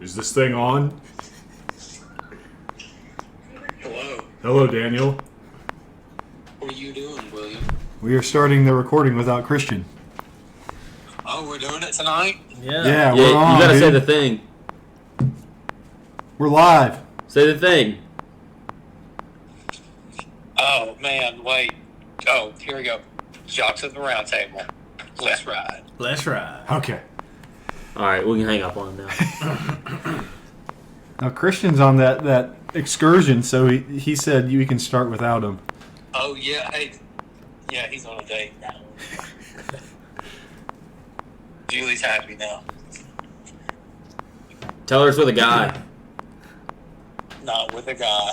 Is this thing on? Hello. Hello, Daniel. What are you doing, William? We are starting the recording without Christian. Oh, we're doing it tonight? Yeah, we're on, you gotta dude. say the thing. We're live. Say the thing. Oh, man, wait. Oh, here we go. Jocks at the round table. Let's ride. Let's ride. Okay. All right, we can hang up on him now. Now, Christian's on that excursion, so he said you can start without him. Oh, yeah. Hey, yeah, he's on a date now. Julie's happy now. Tell her it's with a guy. Not with a guy.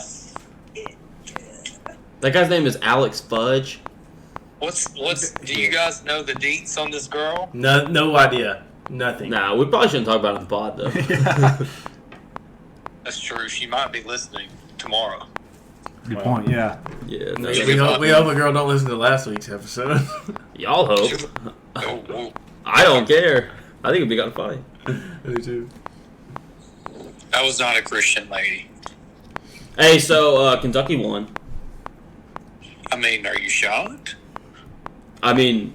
That guy's name is Alex Fudge. Do you guys know the deets on this girl? No idea. Nothing. Nah, we probably shouldn't talk about it in the pod, though. Yeah. That's true. She might be listening tomorrow. Good point, yeah. Yeah, no, We hope a girl don't listen to last week's episode. y'all hope. Oh, whoa. I don't care. I think it'd be kind of funny. Me too. That was not a Christian lady. Hey, so Kentucky won. I mean, are you shocked? I mean,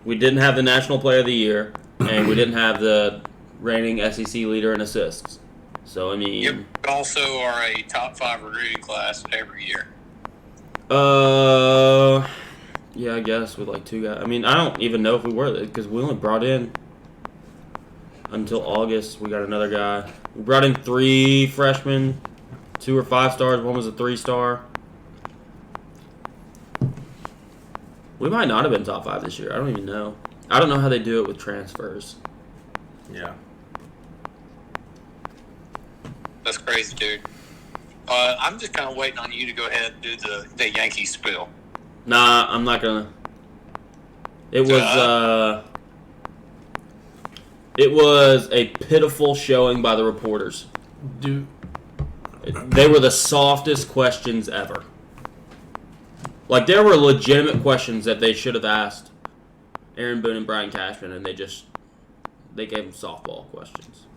we didn't have the National Player of the Year, and we didn't have the reigning SEC leader in assists. So, I mean... You also are a top 5 recruiting class every year. Yeah, I guess, with like 2 guys. I mean, I don't even know if we were, because we only brought in... Until August, we got another guy. We brought in 3 freshmen. 2 were 5 stars, 1 was a 3-star. We might not have been top 5 this year. I don't even know. I don't know how they do it with transfers. Yeah. That's crazy, dude. I'm just kind of waiting on you to go ahead and do the Yankee spill. Nah, I'm not gonna. It was a pitiful showing by the reporters. They were the softest questions ever. Like, there were legitimate questions that they should have asked Aaron Boone and Brian Cashman, and they gave them softball questions.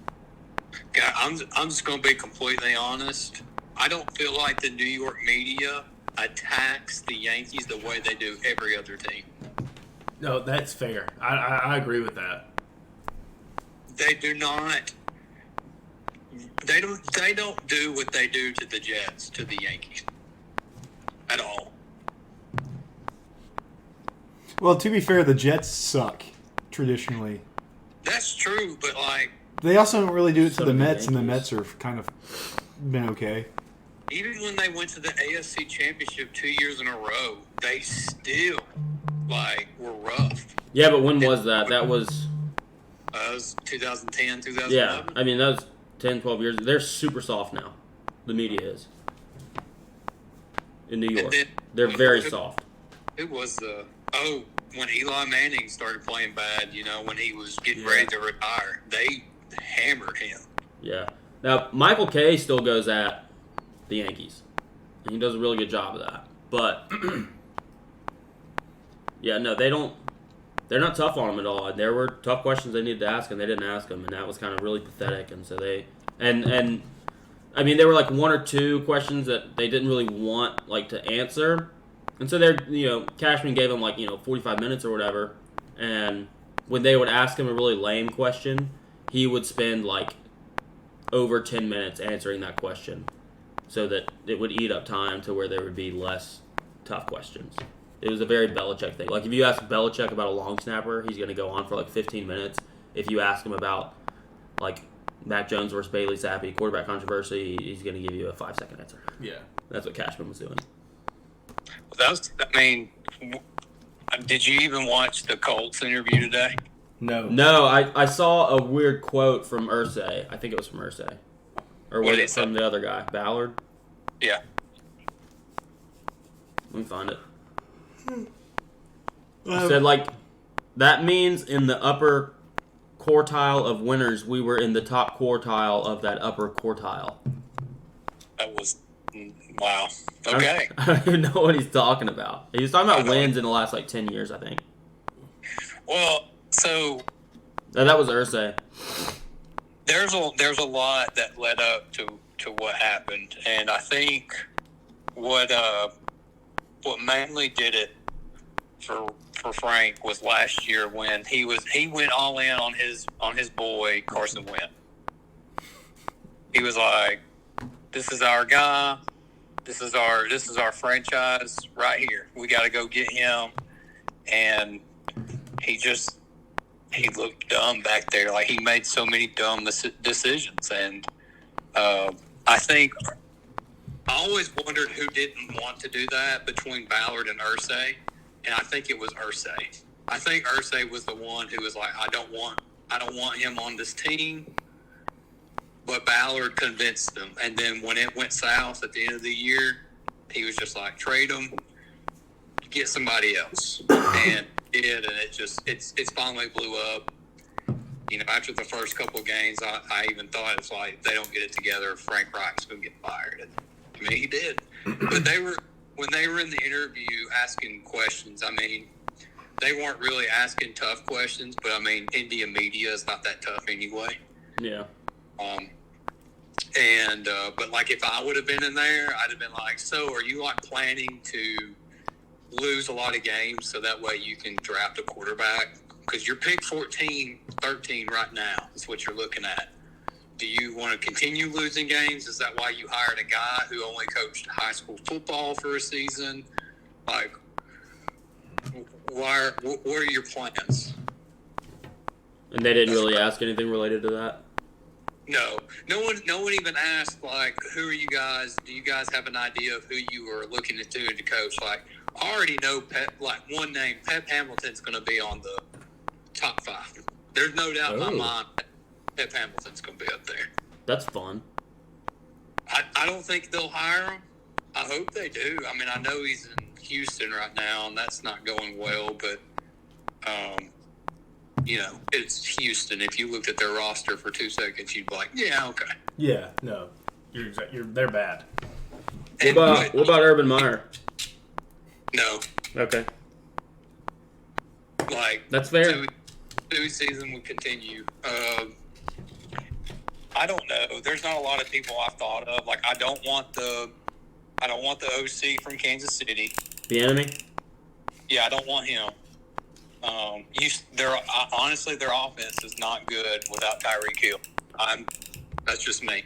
Yeah, I'm just going to be completely honest. I don't feel like the New York media attacks the Yankees the way they do every other team. No, that's fair. I agree with that. They do not. They don't do what they do to the Jets, to the Yankees, at all. Well, to be fair, the Jets suck, traditionally. That's true, but like... They also don't really do it to So the do the Mets, and the Yankees. Mets are kind of been okay. Even when they went to the AFC Championship 2 years in a row, they still, were rough. Yeah, but when was that? That was... It was 2010, 2011. Yeah, I mean, that was 10, 12 years. They're super soft now. The media is. In New York. They're very soft. It was when Eli Manning started playing bad, when he was getting ready to retire, they hammered him. Yeah. Now, Michael Kay still goes at the Yankees. And he does a really good job of that. But, yeah, no, they're not tough on him at all. And there were tough questions they needed to ask, and they didn't ask them. And that was kind of really pathetic. And so and I mean, there were like 1 or 2 questions that they didn't really want, to answer. And so Cashman gave him 45 minutes or whatever. And when they would ask him a really lame question, he would spend over 10 minutes answering that question, so that it would eat up time to where there would be less tough questions. It was a very Belichick thing. If you ask Belichick about a long snapper, he's going to go on for 15 minutes. If you ask him about Mac Jones versus Bailey Zappi, quarterback controversy, he's going to give you a 5-second answer. Yeah. That's what Cashman was doing. Did you even watch the Colts interview today? No. I saw a weird quote from Irsay. I think it was from Irsay. Or was it from the other guy, Ballard? Yeah. Let me find it. He said, that means in the upper quartile of winners, we were in the top quartile of that upper quartile. That was... Wow. Okay. I don't even know what he's talking about. He was talking about wins in the last 10 years, I think. Well, so No, that was Irsay. there's a lot that led up to what happened, and I think what mainly did it for Frank was last year when he went all in on his boy Carson Wentz. He was like, "This is our guy. This is our franchise right here. We got to go get him." And he looked dumb back there. Like, he made so many dumb decisions. And I think I always wondered who didn't want to do that between Ballard and Irsay. And I think it was Irsay. I think Irsay was the one who was like, I don't want him on this team. But Ballard convinced him. And then when it went south at the end of the year, he was just like, trade him, get somebody else. And it finally blew up. You know, after the first couple of games, I even thought it's like, if they don't get it together, Frank Reich's going to get fired. And, I mean, he did. But when they were in the interview asking questions, I mean, they weren't really asking tough questions, but I mean, India media is not that tough anyway. Yeah. But like, if I would have been in there, I'd have been like, so are you like planning to lose a lot of games so that way you can draft a quarterback? Because you're pick 13 right now is what you're looking at. Do you want to continue losing games? Is that why you hired a guy who only coached high school football for a season? Like, what are your plans? And they didn't really ask anything related to that? No one even asked, like, who are you guys? Do you guys have an idea of who you are looking at doing to coach? Like, I already know one name, Pep Hamilton's going to be on the top 5. There's no doubt in my mind Pep Hamilton's going to be up there. That's fun. I don't think they'll hire him. I hope they do. I mean, I know he's in Houston right now, and that's not going well, but, you know, it's Houston. If you looked at their roster for 2 seconds, you'd be like, yeah, okay. Yeah, no, they're bad. What about Urban Meyer? No. Okay. Like, that's fair. Two season will continue. I don't know. There's not a lot of people I've thought of. Like, I don't want the OC from Kansas City. The enemy? Yeah, I don't want him. Honestly, their offense is not good without Tyreek Hill. That's just me.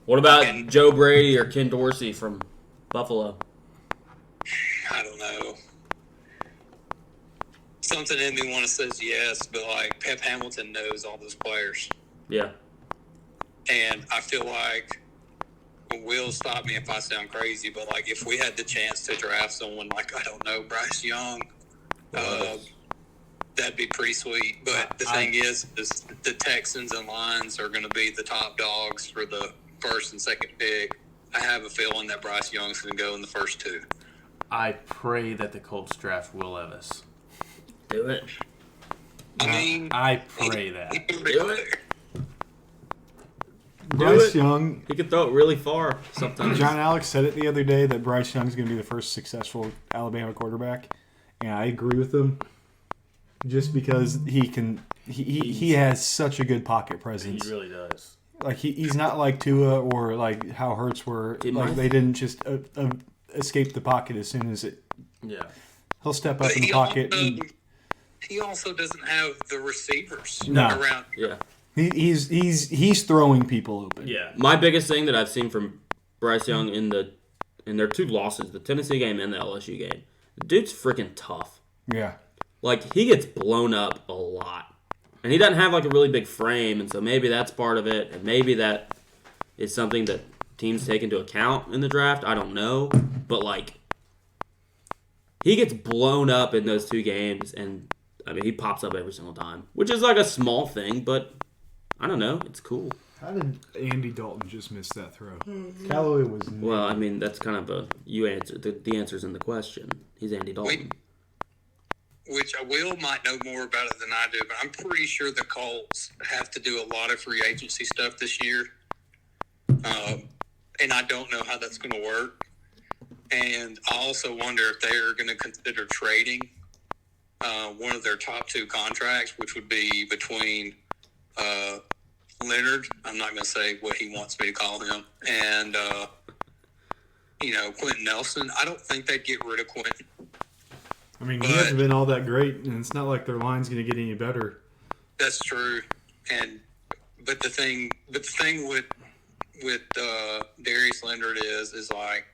What about Joe Brady or Ken Dorsey from Buffalo? I don't know. Something in me want to says yes, but like, Pep Hamilton knows all those players. Yeah. And I feel like, Will stop me if I sound crazy, but like, if we had the chance to draft someone like, I don't know, Bryce Young, that'd be pretty sweet. But the thing is the Texans and Lions are going to be the top dogs for the first and second pick. I have a feeling that Bryce Young's going to go in the first 2. I pray that the Colts draft Will Levis. Do it. I pray that. Do it. Bryce Young. He can throw it really far sometimes. John Alex said it the other day that Bryce Young is going to be the first successful Alabama quarterback, and I agree with him. Just because he has such a good pocket presence. He really does. Like, he's not like Tua or like how Hurts were. Like, they didn't just escape the pocket as soon as it. Yeah. He'll step up in the pocket. He also doesn't have the receivers around. Yeah. He's throwing people open. Yeah. My biggest thing that I've seen from Bryce Young in their 2 losses, the Tennessee game and the LSU game, the dude's freaking tough. Yeah. Like, he gets blown up a lot. And he doesn't have like a really big frame, and so maybe that's part of it, and maybe that is something that teams take into account in the draft. I don't know. But like, he gets blown up in those 2 games, and I mean, he pops up every single time, which is like a small thing, but I don't know. It's cool. How did Andy Dalton just miss that throw? Callaway was. Well, I mean, that's kind of you answer. The answer's in the question. He's Andy Dalton. Which Will might know more about it than I do, but I'm pretty sure the Colts have to do a lot of free agency stuff this year. And I don't know how that's going to work. And I also wonder if they're going to consider trading one of their top 2 contracts, which would be between Leonard. I'm not going to say what he wants me to call him. And, Quentin Nelson. I don't think they'd get rid of Quentin. I mean, he hasn't been all that great, and it's not like their line's going to get any better. That's true. But the thing with Darius Leonard is like,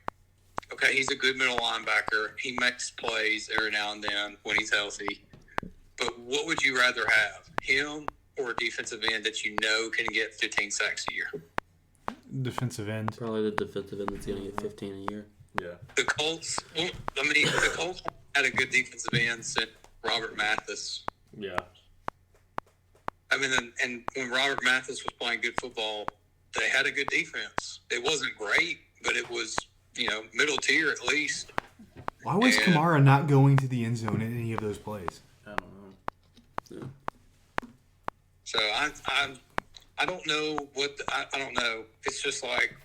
okay, he's a good middle linebacker. He makes plays every now and then when he's healthy. But what would you rather have, him or a defensive end that you know can get 15 sacks a year? Defensive end. Probably the defensive end that's going to get 15 a year. Yeah. The Colts had a good defensive end since Robert Mathis. Yeah. I mean, and when Robert Mathis was playing good football, they had a good defense. It wasn't great, but it was, middle tier at least. Why was Kamara not going to the end zone in any of those plays? I don't know. Yeah. So I don't know I don't know. It's just like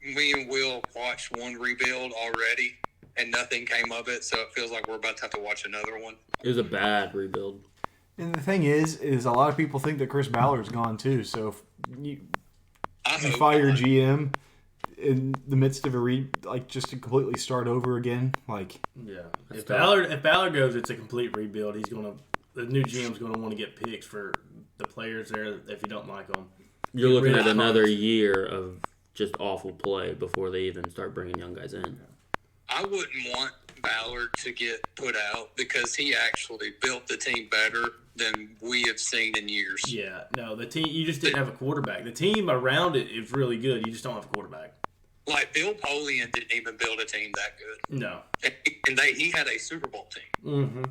me and Will watched one rebuild already, and nothing came of it. So it feels like we're about to have to watch another one. It was a bad rebuild. And the thing is a lot of people think that Chris Ballard's gone too. So if you fire not. GM in the midst of just to completely start over again, Yeah. That's If tough. Ballard goes, it's a complete rebuild. The new GM's gonna want to get picks for the players there if you don't like them. You're Get looking rid at of another Hunts. year of just awful play before they even start bringing young guys in. I wouldn't want Ballard to get put out because he actually built the team better than we have seen in years. Yeah. No, the team. You just didn't have a quarterback. The team around it is really good. You just don't have a quarterback. Like Bill Polian didn't even build a team that good, No. and he had a Super Bowl team. Mm-hmm.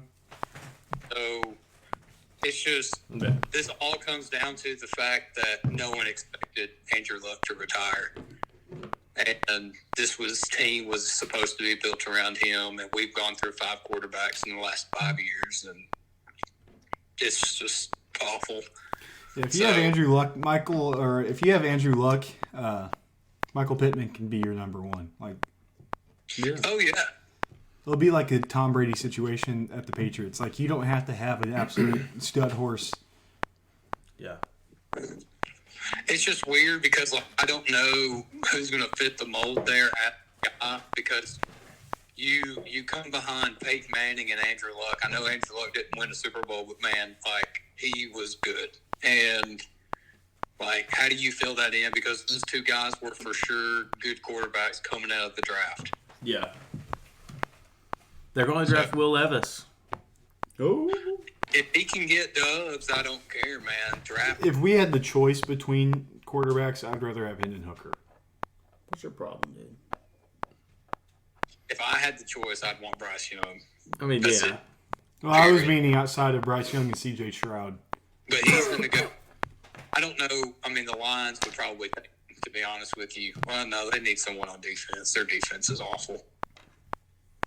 So it's just Yeah. this all comes down to the fact that no one expected Andrew Luck to retire, and this team was supposed to be built around him. And we've gone through 5 quarterbacks in the last 5 years, and it's just awful. if you have Andrew Luck, Michael Pittman can be your number one. Yeah. Oh yeah. It'll be like a Tom Brady situation at the Patriots. You don't have to have an absolute stud horse. Yeah. It's just weird because I don't know who's going to fit the mold there because you come behind Peyton Manning and Andrew Luck. I know Andrew Luck didn't win a Super Bowl, but man, he was good. And how do you fill that in? Because those two guys were for sure good quarterbacks coming out of the draft. Yeah. They're going to draft Will Levis. Oh. If he can get dubs, I don't care, man. Draft. If we had the choice between quarterbacks, I'd rather have Hendon Hooker. What's your problem, dude? If I had the choice, I'd want Bryce Young. I mean, That's yeah. it. Well, I was meaning outside of Bryce Young and C.J. Stroud. But he's going to go. I don't know. I mean, the Lions would probably take him, to be honest with you. Well, no, they need someone on defense. Their defense is awful.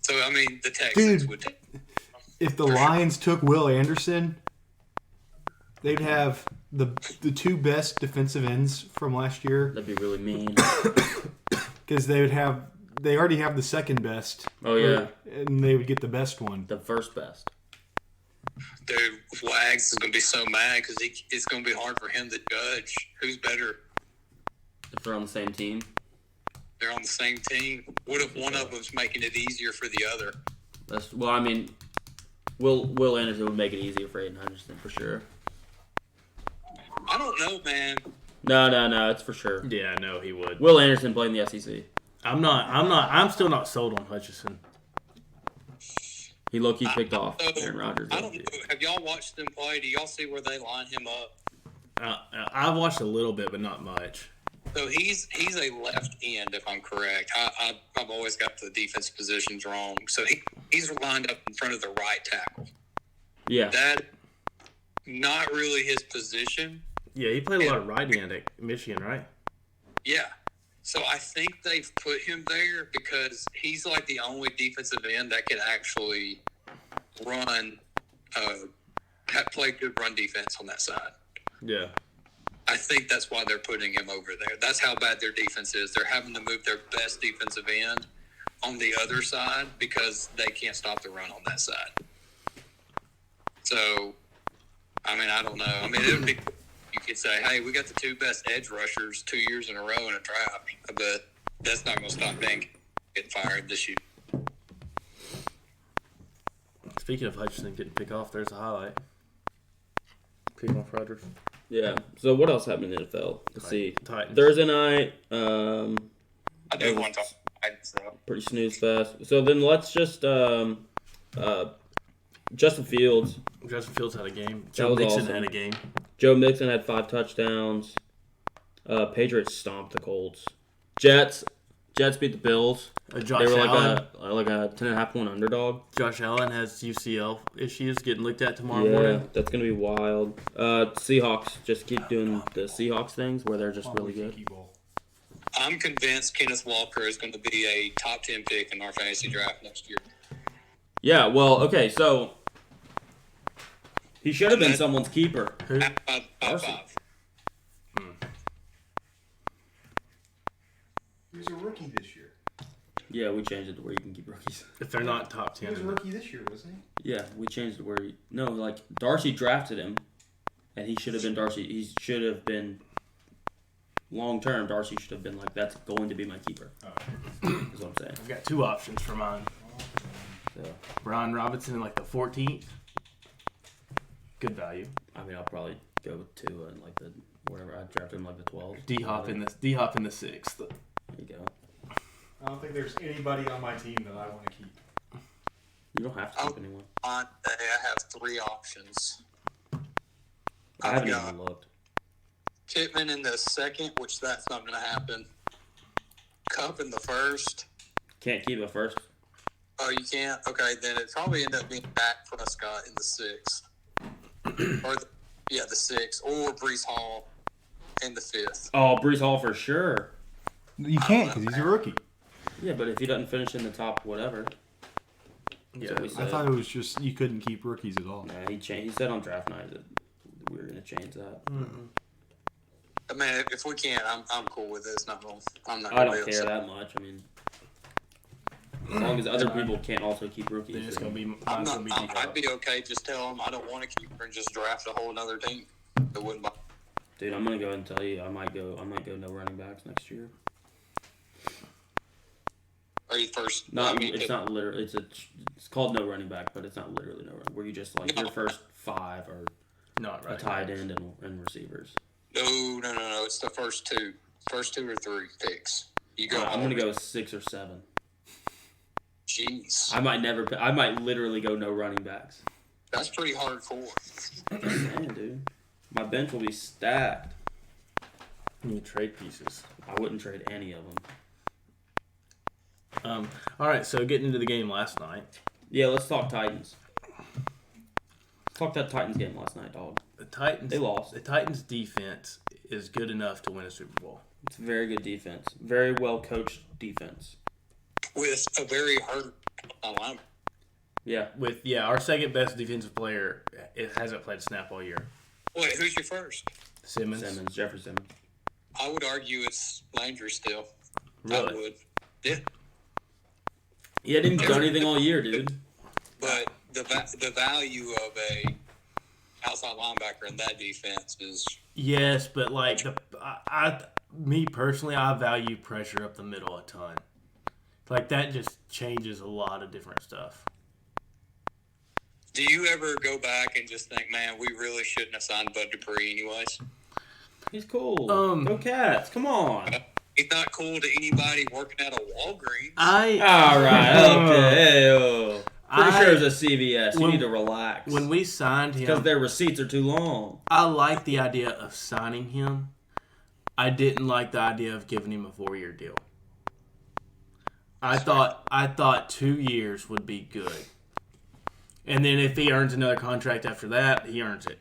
So, I mean, the Texans would take him. If the Lions took Will Anderson, they'd have the 2 best defensive ends from last year That'd be really mean. because they already have the second best. Oh, yeah. And they would get the best one. The first best. Dude, Wags is going to be so mad because it's going to be hard for him to judge who's better. If they're on the same team. They're on the same team. What if one of them's making it easier for the other? Will Anderson would make it easier for Aiden Hutchinson for sure. I don't know, man. No, it's for sure. Yeah, no, he would. Will Anderson playing the SEC. I'm still not sold on Hutchison. He low-key picked off Aaron Rodgers. I don't know. Have y'all watched them play? Do y'all see where they line him up? I watched a little bit, but not much. So he's a left end, if I'm correct. I've always got the defense positions wrong. So he's lined up in front of the right tackle. Yeah. That not really his position. Yeah, he played a lot of right hand at Michigan, right? Yeah. So I think they've put him there because he's like the only defensive end that can actually play good run defense on that side. Yeah. I think that's why they're putting him over there. That's how bad their defense is. They're having to move their best defensive end on the other side because they can't stop the run on that side. So, I mean, I don't know. I mean, it would be you could say, hey, we got the 2 best edge rushers 2 years in a row in a draft. But that's not going to stop Dan getting fired this year. Speaking of Hutchinson getting picked off, there's a highlight. Pick off Rodgers. Yeah. So what else happened in the NFL? Let's see. Titans. Thursday night. I do want to talk Titans, though. Pretty snooze fest. So then let's just Justin Fields. Justin Fields had a game. That Joe was Mixon awesome. had a game. Joe Mixon had 5 touchdowns. Patriots stomped the Colts. Jets beat the Bills. Josh They were Allen. like a 10.5 point underdog. Josh Allen has UCL issues getting looked at tomorrow Yeah, morning. that's gonna be wild. Seahawks just keep doing the Seahawks things where they're just really good. I'm convinced Kenneth Walker is going to be a top 10 pick in our fantasy draft next year. Yeah, well, okay, so he should have been someone's keeper. Who? Five. He was a rookie this year. Yeah, we changed it to where you can keep rookies. If they're not top He 10. was a rookie this year, wasn't he? Yeah, we changed it where Darcy drafted him, and he should have been Darcy. He should have been long term. Darcy should have been like, that's going to be my keeper. Is what I'm saying. I've got 2 options for mine. So, Brian Robinson in like the 14th. Good value. I mean, I'll probably go with 2 and like the whatever. I drafted him like the 12th. D Hop in the 6th. There you go. I don't think there's anybody on my team that I want to keep. You don't have to keep anyone. On day, I have 3 options. I haven't got even looked. Pittman in the 2nd, which that's not going to happen. Cup in the 1st. Can't keep a first. Oh, you can't? Okay, then it probably end up being Dak Prescott in the 6th. The 6th. Or Brees Hall in the 5th. Oh, Brees Hall for sure. You can't because he's a rookie. Yeah, but if he doesn't finish in the top whatever. Yeah, what we I said. thought it was just you couldn't keep rookies at all. Nah, he said on draft night that we were going to change that. I mean, if we can't, I'm cool with it. It's not wrong. I'm not I gonna don't be care upset. that much. I mean, as long as other people can't also keep Then rookies. it's gonna be. I'm Mine's not, gonna be I'm, D I'd Hop. be okay. Just tell them I don't want to keep her and just draft a whole another team. That wouldn't bother. Dude, I'm gonna go ahead and tell you, I might go no running backs next year. Are you first? Not, I mean, it's not literally. It's called no running back, but it's not literally no running. Where you just like your first 5 are Not a right. tight end and receivers. No. It's the first 2 or 3 picks. You go. I'm gonna go 6 or 7. Jeez, I might literally go no running backs. that's pretty hardcore. Just saying, dude. My bench will be stacked. You need trade pieces. I wouldn't trade any of them. All right, so getting into the game last night, Yeah, let's talk Titans. Talk that Titans game last night, dog. They lost. The Titans defense is good enough to win a Super Bowl. It's a very good defense. Very well coached defense. With a very hurt line. Yeah. Our second best defensive player, it hasn't played a snap all year. Wait, who's your first? Simmons. Jeffrey Simmons. I would argue it's Landry still. Really? I would. Yeah, He hadn't even done anything all year, dude. but the value of a outside linebacker in that defense is Yes, but like me personally, I value pressure up the middle a ton. Like that just changes a lot of different stuff. Do you ever go back and just think, man, we really shouldn't have signed Bud Dupree anyways? He's cool. Um, Go Cats. Come on. He's not cool to anybody working at a Walgreens. All right. Okay. Ew. Pretty I- sure it's a CVS. You when- need to relax. When we signed Because him, their receipts are too long. I like the idea of signing him. I didn't like the idea of giving him a 4-year deal. I thought 2 years would be good. And then if he earns another contract after that, he earns it.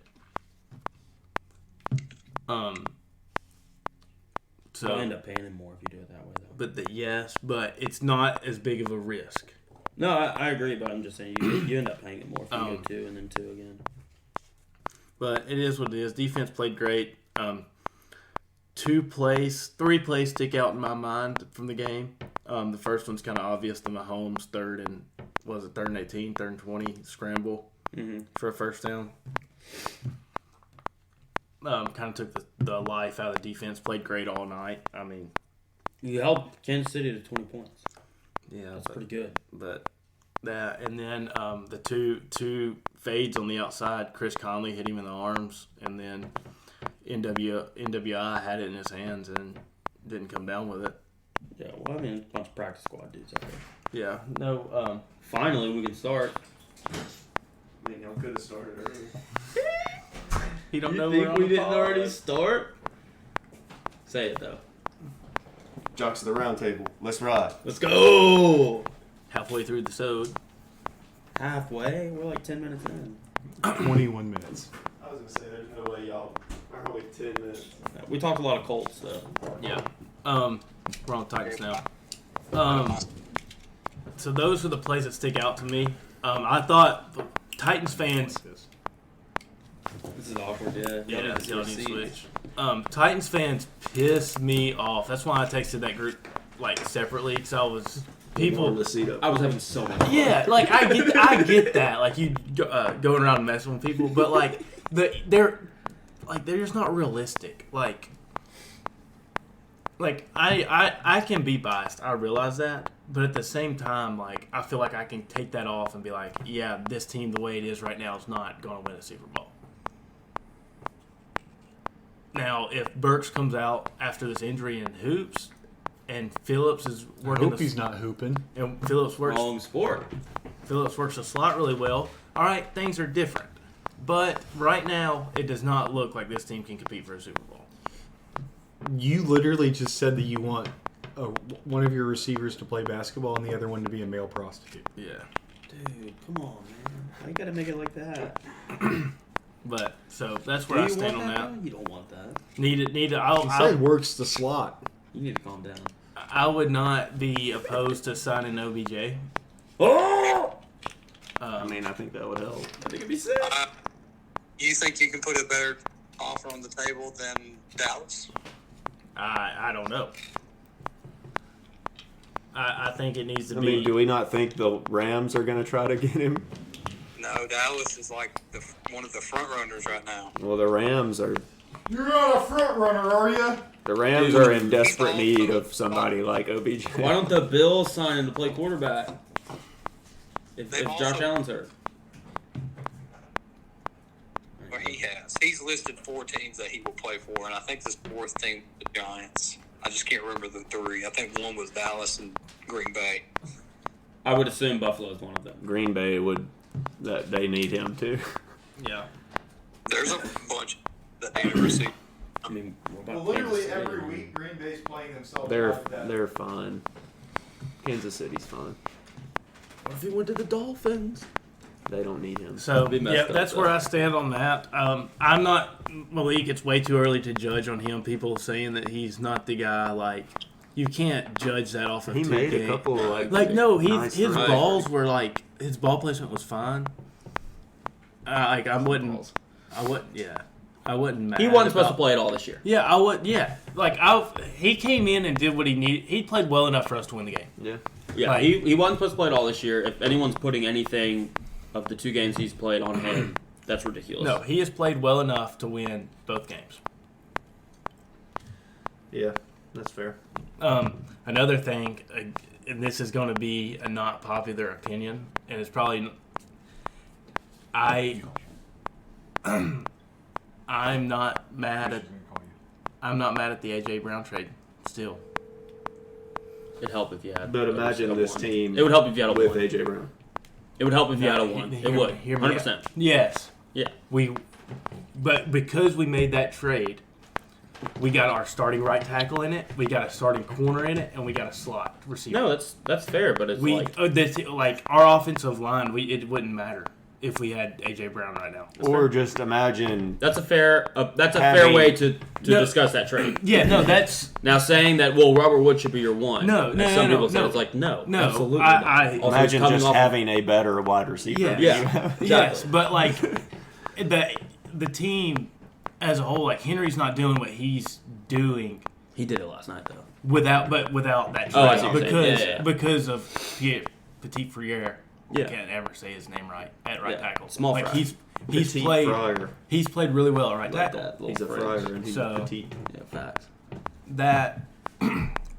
So I'll end up paying him more if you do it that way, though. but it's not as big of a risk. No, I agree, but I'm just saying you end up paying it more if you go 2 and then 2 again. But it is what it is. Defense played great. 3 plays stick out in my mind from the game. The first one's kind of obvious. The Mahomes third and 18, 3rd and 20 scramble for a first down. kind of took the life out of the defense. Played great all night. I mean, You held Kansas City to 20 points. yeah, That's pretty good. But that, and then the two fades on the outside. Chris Conley hit him in the arms, and then NWI had it in his hands and didn't come down with it. Yeah, well, I mean, a bunch of practice squad dudes out there. Yeah, no. Finally, we can start. I mean, y'all could have started earlier. He don't You know think we're on we the didn't pod. already start? Say it, though. Jocks of the round table. Let's ride. Let's go! Halfway through the sode. Halfway? We're like 10 minutes in. 21 minutes. I was going to say, there's no way y'all are only 10 minutes. We talked a lot of Colts, though. Yeah. We're on Titans now. So those are the plays that stick out to me. I thought Titans fans. This is awkward, yeah. Yeah, y'all need to switch. Titans fans piss me off. That's why I texted that group like separately because I was people. The seat up. I was having so much fun. Yeah, like I get that. Like you going around and messing with people, but like they're just not realistic. Like I can be biased. I realize that, but at the same time, like I feel like I can take that off and be like, yeah, this team the way it is right now is not going to win a Super Bowl. Now, if Burks comes out after this injury and hoops, and Phillips is I working, hope he's not hooping. and Phillips works Wrong sport. the slot really well. All right, things are different, but right now it does not look like this team can compete for a Super Bowl. You literally just said that you want one of your receivers to play basketball and the other one to be a male prostitute. Yeah, Dude, come on, man. Why you gotta make it like that? but so that's where I stand on that. Though? You don't want that. Need it. He said works the slot. You need to calm down. I would not be opposed to signing OBJ. Oh! I mean, I think that would help. I think it'd be sick. You think you can put a better offer on the table than Dallas? I don't know. I think it needs to I be. mean, do we not think the Rams are going to try to get him? No, Dallas is like one of the front runners right now. Well, the Rams are. You're not a front runner, are you? The Rams Dude, are in desperate need of somebody like OBJ. Why don't the Bills sign him to play quarterback? If They've Josh also- Allen's hurt. Or he has. He's listed 4 teams that he will play for, and I think this 4th team was the Giants. I just can't remember the 3. I think one was Dallas and Green Bay. I would assume Buffalo's one of them. Green Bay would. That they need him too. Yeah. There's a bunch that need a receiver. I mean, what Well, about literally Kansas City? every week, Green Bay's playing themselves. They're out of that. they're fine. Kansas City's fine. What if he went to the Dolphins? They don't need him. So Be messed yeah, up, that's though. where I stand on that. I'm not Malik. It's way too early to judge on him. People saying that he's not the guy. Like you can't judge that off of He 2K. made a couple No, nice his throws. balls were like his ball placement was fine. I wouldn't. Yeah, I wouldn't. Mad He wasn't supposed to about- play at all this year. Yeah, I would. Yeah, like he came in and did what he needed. He played well enough for us to win the game. Yeah. Yeah, Like- he wasn't supposed to play at all this year. If anyone's putting anything of the 2 games he's played on him, that's ridiculous. No, he has played well enough to win both games. Yeah, that's fair. Another thing, and this is going to be a not popular opinion, and it's probably I'm not mad at the AJ Brown trade still. It'd help if you had. But imagine a this one. team It would help if you had a with one. AJ Brown. It would help if you had a No, one. hear It me- would. hear me 100%. Yes, Yeah. but because we made that trade, we got our starting right tackle in it, we got a starting corner in it, and we got a slot receiver. No, that's fair, but it's like our offensive line, it wouldn't matter if we had AJ Brown right now. Or just imagine that's a fair fair Having- way to No. discuss that trade. Yeah, no, that's Now saying that Robert Wood should be your one. No, as no, some no, people say no. it's like no, No, absolutely I- not. I- Also, imagine coming just off- having a better wide receiver. Yeah. than Yeah. you have. yes, but like the team as a whole, like Henry's not doing what he's doing He did it last night though. without that trade Oh, I see what you're saying. because Yeah. because of Petit Frere Yeah. I can't ever say his name right at right Yeah. tackle. Small like fry. he's Petite played fryer. he's played really well at right Like tackle. that little He's a phrase. fryer and he's So- petite. Yeah, facts. That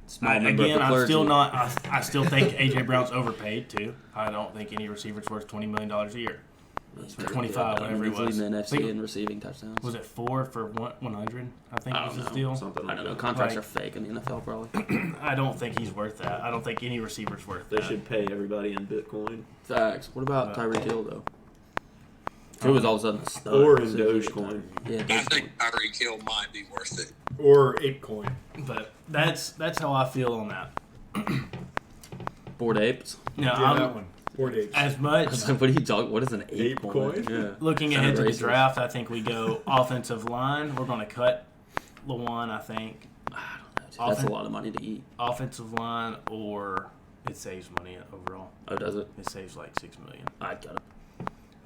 Small member of again, the I'm clergy. still not. I still think AJ Brown's overpaid too. I don't think any receiver's worth $20 million a year. He's very 25, good. whatever it He's was. leading the I NFC think- in receiving touchdowns. Was it 4 for 100? I think I was don't his know. deal. Something I like don't know. that. Contracts Like- are fake in the NFL, probably. I don't think he's worth that. I don't think any receiver's worth They that. should pay everybody in Bitcoin Facts. What about No. Tyreek Hill, though? Who was all of a sudden a stud. or in as soon as he got Dogecoin. Tyreek. Yeah, I Dogecoin. think Tyreek Hill might be worth it. Or ApeCoin. But that's how I feel on that. Bored apes. Now, Yeah, I'm, that one. 4 days. as I much was like, what are you talking? What is an ape, Ape coin? coin? Yeah. looking Sound ahead to the racist. draft, I think we go offensive line. We're going to cut Lawan, I think. I don't know. Dude. That's a lot of money to eat. Offensive line, or it saves money overall. Oh, does it? It saves like $6 million. I'd cut it.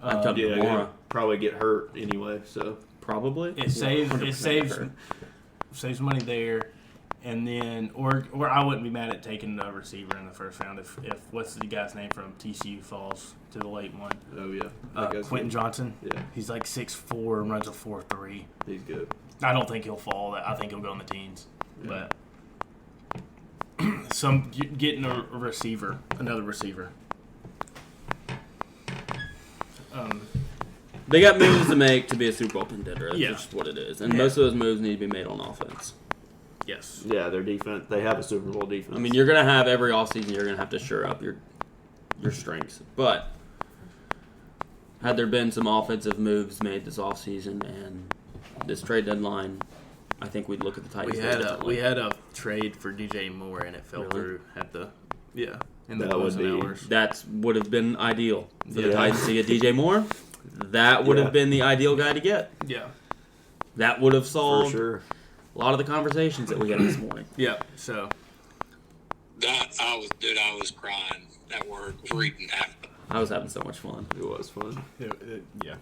I'd cut Yeah, it he'll tomorrow. probably get hurt anyway. So Probably. It saves 100% hurt. saves money there, and then or I wouldn't be mad at taking a receiver in the first round if what's the guy's name from TCU falls to the late one. oh yeah, that guy's Quentin good. Johnson. Yeah, He's like 6'4", runs a 4.3. he's good. I don't think he'll fall. I think he'll go in the teens. Yeah. But getting a receiver, another receiver. They got moves to make to be a Super Bowl contender. That's Yeah. just what it is. And Yeah. most of those moves need to be made on offense. Yes. Yeah, their defense. They have a Super Bowl defense. I mean, you're going to have every offseason, you're going to have to shore up your strengths. But had there been some offensive moves made this offseason and this trade deadline, I think we'd look at the Titans. We had a trade for DJ Moore and it fell Really? through at the in the That would closing be- hours. That would have been ideal for the Yeah. Titans to get DJ Moore. That would Yeah. have been the ideal guy to get. Yeah. That would have for solved sure. a lot of the conversations that we had this morning. Yeah. So I was crying. That word reading happened. I was having so much fun It was fun. Yeah.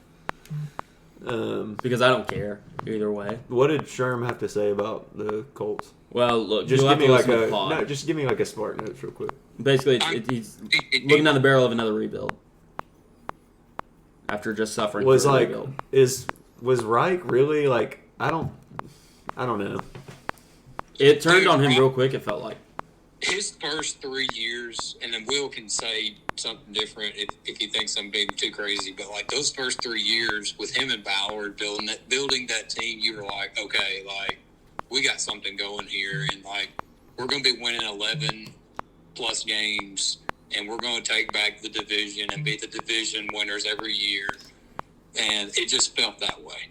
because I don't care either way. What did Sherm have to say about the Colts? Well, look, Just you'll give have to me like listen to a the pod. no. Just give me like a Spark Notes real quick. Basically, he's looking down the barrel of another rebuild after just suffering Was through a like rebuild. was Reich really like? I don't know. It turned on him real quick. It felt like His first 3 years, and then Will can say something different if he thinks I'm being too crazy, but like those first 3 years with him and Ballard building that team, you were like, okay, like we got something going here, and like we're going to be winning 11 plus games, and we're going to take back the division and be the division winners every year, and it just felt that way.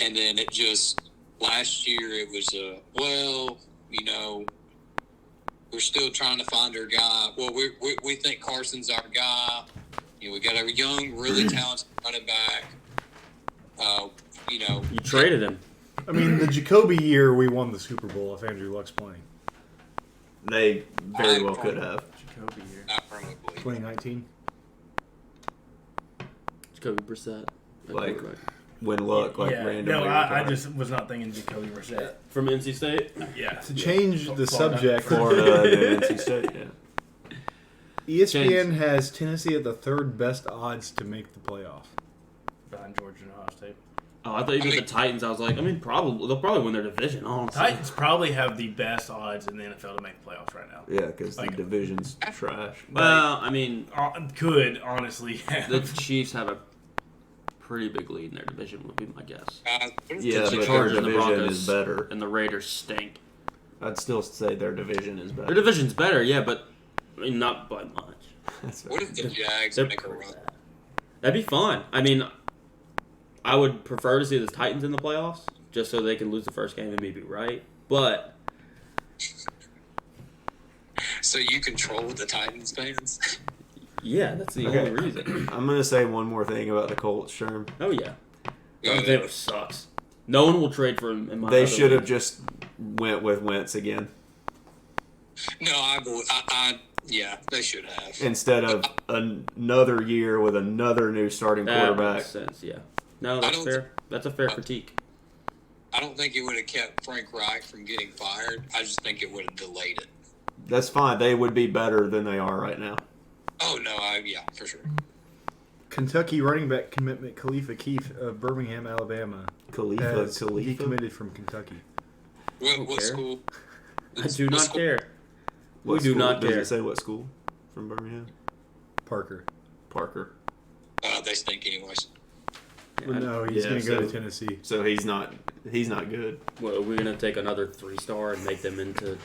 And then it just last year it was we're still trying to find our guy. Well, we think Carson's our guy. We got a young, really talented running back. you traded him. I mean, the Jacoby year, we won the Super Bowl if Andrew Luck's playing. They very well could have. Jacoby here. Not probably. 2019. Jacoby Brissett. Like when Luck randomly. No, I retired. just was not thinking Jacoby Brissett. From NC State. Yeah. To change the subject, Florida and NC State. Yeah. ESPN has Tennessee at the third best odds to make the playoff. Behind Georgia and Ohio State. Oh, I thought you meant the Titans. I was like, probably they'll probably win their division. Honestly, Titans probably have the best odds in the NFL to make the playoffs right now. Yeah, because Like- the division's trash. Well, Could honestly have. the Chiefs have a pretty big lead in their division. Would be my guess. Yeah, The but their Chargers and the division Broncos is better. And the Raiders stink. I'd still say their division is Their better. division's better, yeah, but not by much. That's What if the Jags They're make a pretty run? bad. That'd be fun. I would prefer to see the Titans in the playoffs, just so they can lose the first game and maybe right. But So you control the Titans fans? yeah, that's the Okay. only reason. I'm gonna say one more thing about the Colts, Sherm. Oh yeah, Jonathan Taylor sucks. No one will trade for him. In my They other should have league. just went with Wentz again No, yeah, they should have. instead of another year with another new starting That quarterback. makes sense. Yeah. No, that's don't- fair. That's a fair critique. I don't think it would have kept Frank Reich from getting fired. I just think it would have delayed it. That's fine. They would be better than they are right now. Oh no, yeah, for sure. Kentucky running back commitment Khalifa Keith of Birmingham, Alabama. He committed from Kentucky. What care. school? I do not care. What We do school? not Does care. it say what school from Birmingham? Parker. Parker. They stink anyways. Well, no, he's Yeah, going to go to so- Tennessee. So he's not good. Well, are we gonna take another 3-star and make them into?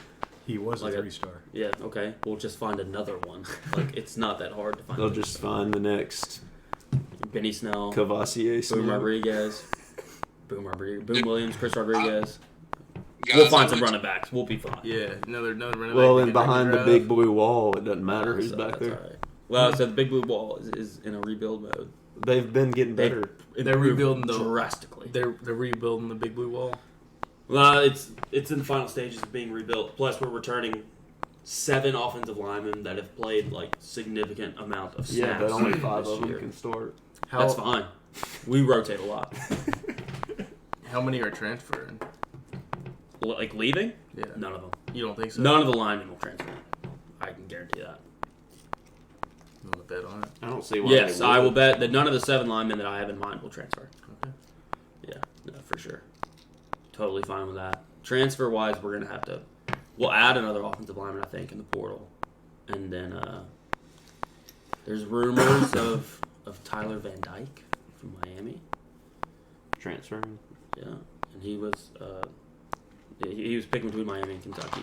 He was Like a a- 3-star. Yeah, okay. We'll just find another one. Like it's not that hard to find. They'll a just 3-star. find the next Benny Snell, Cavassier. Boom Snell. Rodriguez, Boom Williams, Chris Rodriguez. Guys, We'll find I some went running backs. We'll be fine. Yeah, another running Well, back. and behind the big blue wall, it doesn't matter who's So back that's there. all right. Well, so the big blue wall is in a rebuild mode. They've been getting better. They're rebuilding drastically. They're rebuilding the big blue wall. Well, it's in the final stages of being rebuilt. Plus, we're returning 7 offensive linemen that have played like significant amount of snaps. Yeah, but only 5 this of them year. can start. That's fine. We rotate a lot. How many are transferring? Like leaving? Yeah. None of them. You don't think so? None of the linemen will transfer. I can guarantee that. You want to bet on it? I don't see why. Yes, they I would. will bet that none of the 7 linemen that I have in mind will transfer. Okay. Yeah, no, for sure. Totally fine with that. Transfer wise, we're gonna have to. We'll add another offensive lineman, I think, in the portal, and then there's rumors of Tyler Van Dyke from Miami. Transferring. Yeah, and he was picking between Miami and Kentucky,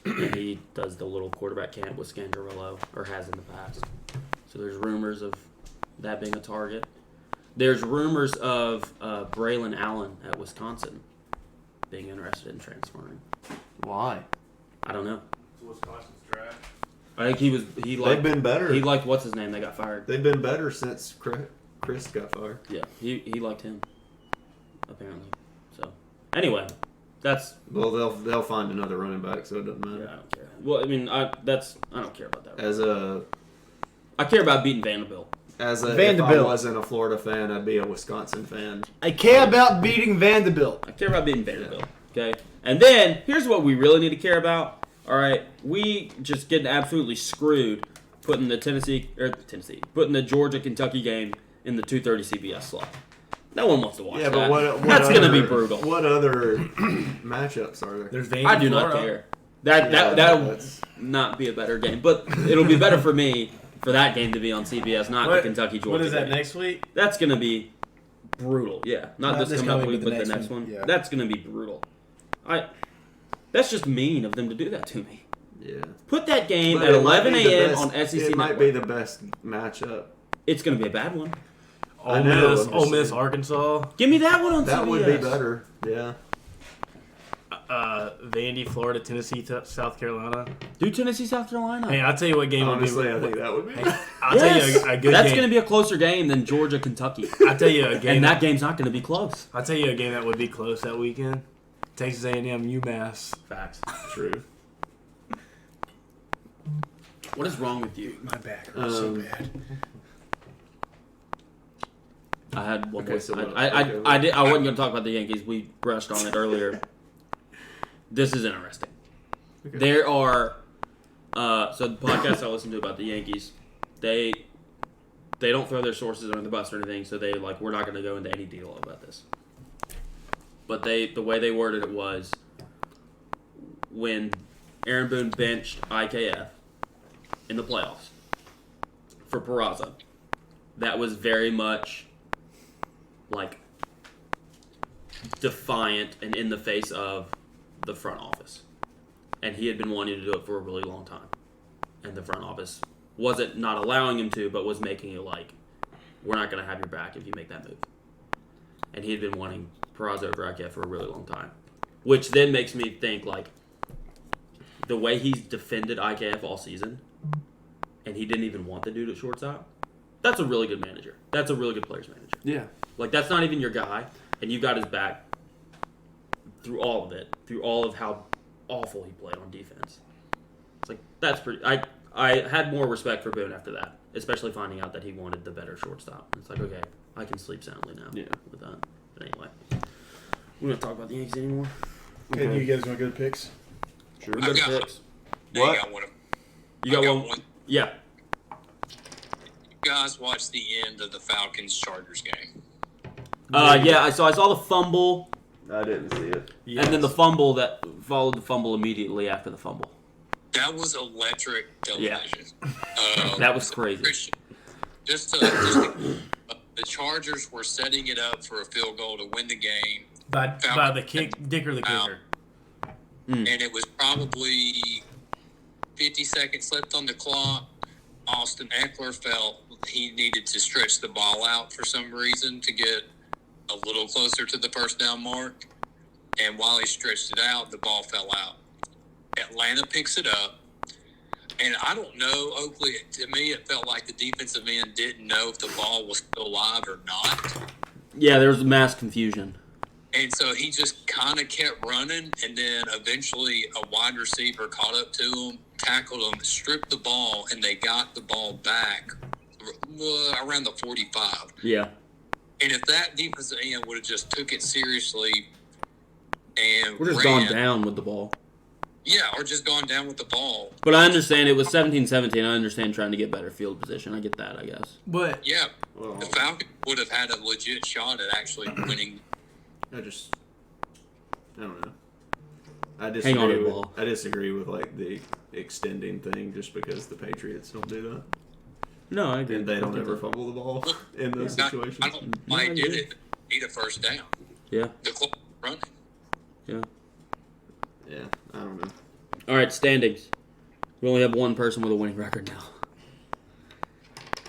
and he does the little quarterback camp with Scandarillo, or has in the past. So there's rumors of that being a target. There's rumors of Braylon Allen at Wisconsin being interested in transferring. Why? I don't know. So Wisconsin's trash. I think he They've liked been better. he liked what's his name. They got fired. They've been better since Chris got fired. Yeah, he liked him apparently. So anyway, that's Well, they'll find another running back, so it doesn't yeah, matter. I don't care. Well, I mean, I don't care about that. I I care about beating Vanderbilt. if I Vanderbilt. wasn't a Florida fan, I'd be a Wisconsin fan. I care about beating Vanderbilt. I care about beating Vanderbilt. Okay, and then here's what we really need to care about. All right, we just getting absolutely screwed putting the putting the Georgia Kentucky game in the 2:30 CBS slot. No one wants to watch Yeah, that. but what That's other, gonna be brutal. What other matchups are there? There's Vandy, I do not Florida. care. That'll that's- not be a better game, but it'll be better for me for that game to be on CBS, not the Kentucky Georgia. What is that game. next week? That's gonna be brutal. Yeah, not this coming up week, but the next one. Yeah. That's gonna be brutal. That's just mean of them to do that to me. Yeah. Put that game But at it might 11 be the a.m. best- on SEC It might Network. be the best matchup. It's gonna be a bad one. I Ole know, Miss, I'm just Ole Miss, saying. Arkansas. Give me that one on That CBS. would be better. Yeah. Vandy, Florida, Tennessee, South Carolina. Do Tennessee, South Carolina. Hey, I'll tell you what game Honestly, will I be. think that would be. I'll tell you a good That's game. gonna be a closer game than Georgia, Kentucky. I'll tell you a game. And that game's not gonna be close. I'll tell you a game that would be close that weekend. Texas A&M, UMass. Facts. True. What is wrong with you? My back hurts so Um, bad. I had one Okay, more. so what- I wasn't gonna talk about the Yankees. We brushed on it earlier. This is interesting. Okay. There are so the podcast I listen to about the Yankees, they don't throw their sources under the bus or anything, so they we're not going to go into any detail about this. But the way they worded it was when Aaron Boone benched IKF in the playoffs for Peraza, that was very much defiant and in the face of the front office. And he had been wanting to do it for a really long time. And the front office wasn't not allowing him to, but was making it we're not going to have your back if you make that move. And he had been wanting Peraza over IKF for a really long time. Which then makes me think, the way he's defended IKF all season, and he didn't even want the dude at shortstop, that's a really good manager. That's a really good players manager. Yeah. That's not even your guy, and you've got his back through all of it, through all of how awful he played on defense. It's that's pretty. I had more respect for Boone after that, especially finding out that he wanted the better shortstop. It's okay, I can sleep soundly now. Yeah. With that. But anyway, we don't talk about the Yankees anymore. Okay, you guys want to go to picks? Sure. We go to got- picks. Yeah, What? you got one. You got I one? Yeah. guys watch the end of the Falcons-Chargers game? Yeah, I saw the fumble, I didn't see it. Yes. and then the fumble that followed the fumble immediately after the fumble. That was electric television. That was crazy. Christian, the Chargers were setting it up for a field goal to win the game, by the Dicker the kicker. and it was probably 50 seconds left on the clock. Austin Eckler felt he needed to stretch the ball out for some reason to get a little closer to the first down mark. And while he stretched it out, the ball fell out. Atlanta picks it up. And I don't know, Oakley, to me, it felt like the defensive end didn't know if the ball was still live or not. Yeah, there was mass confusion. And so he just kind of kept running, and then eventually a wide receiver caught up to him, tackled him, stripped the ball, and they got the ball back around the 45. Yeah. And if that defensive end would have just took it seriously and We're just ran, gone down with the ball. yeah, or just gone down with the ball. But I understand it was 17-17. I understand trying to get better field position. I get that, I guess. But Yeah, Well, the Falcons would have had a legit shot at actually winning. I don't know. I Hang on to disagree the with. ball. I disagree with like the extending thing, just because the Patriots don't do that, No, I agree. and they don't I get ever that. fumble the ball in those I situations. don't know why he did it. Need a first down. Yeah. The clock running. Yeah. Yeah, I don't know. All right, standings. We only have one person with a winning record now.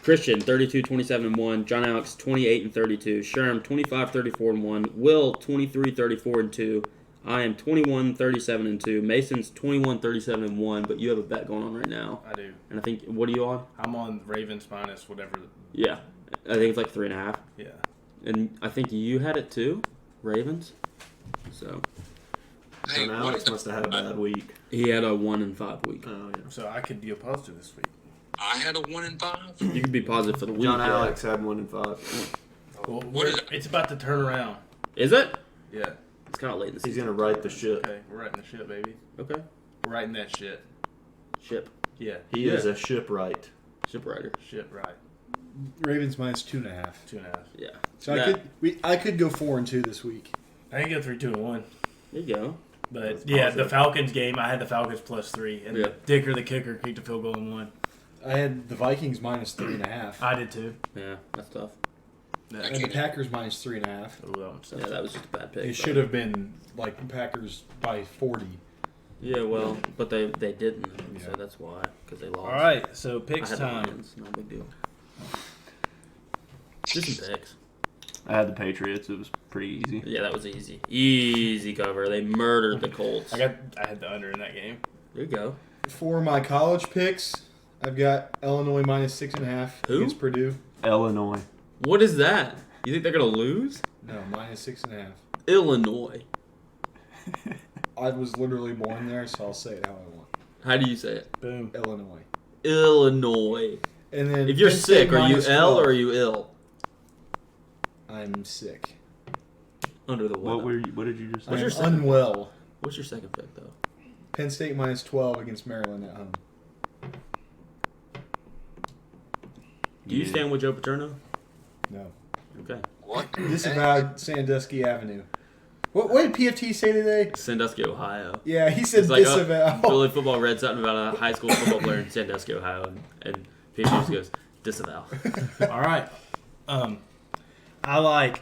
Christian, 32-27-1. John Alex, 28-32. Sherm, 25-34-1. Will, 23-34-2. I am 21-37-2. Mason's 21-37-1. But you have a bet going on right now, I do. and I think what are you on? I'm on Ravens minus whatever. Yeah, I think it's like 3.5. Yeah. And I think you had it too, Ravens. So Hey, John what Alex is must have had a bad week. he had a 1-5 week. Oh yeah. So I could be a positive this week. I had a 1-5. You could be positive for the week. John yeah. Alex had 1-5. Well, What is it? it's about to turn around. Is it? Yeah. It's kind of late in the He's season. gonna right the ship. Okay, we're writing the shit, baby. Okay. We're writing that shit. Ship. Yeah. He is a shipwright. Shipwriter. Shit, right. Ravens minus 2.5. 2.5. Yeah. So That- I could go 4-2 this week. I can go 3-2-1. There you go. But That's yeah, positive. the Falcons game, I had the Falcons +3, and Yeah. Dicker the kicker kicked a field goal and won. I had the Vikings minus 3.5, I did too. Yeah, that's tough. and the Packers minus 3.5. Oh, that one's Yeah, that was just a bad pick. It but- should have been like Packers by 40. Yeah, well, but they didn't, so Yeah. that's why, because they lost. All right, so I picks had the time. Lions, no big deal. Just some picks. I had the Patriots. It was pretty easy. Yeah, that was easy. Easy cover. They murdered the Colts. I had the under in that game. There you go. For my college picks, I've got Illinois minus 6.5 Who? against Purdue. Illinois. What is that? You think they're gonna lose? No, minus 6.5. Illinois. I was literally born there, so I'll say it how I want. How do you say it? Boom. Illinois. Illinois. And then If you're Penn State sick, are you minus L 12. or are you ill? I'm sick. Under the weather. What did you just What's say? your I'm second- unwell. What's your second pick though? Penn State minus 12 against Maryland at home. Do you Yeah. stand with Joe Paterno? No. Okay. What? Disavowed Sandusky Avenue. What did PFT say today? Sandusky, Ohio. Yeah, he said It's like, disavow. Philly football read something about a high school football player in Sandusky, Ohio, and PhD just goes, disavow. All right. I like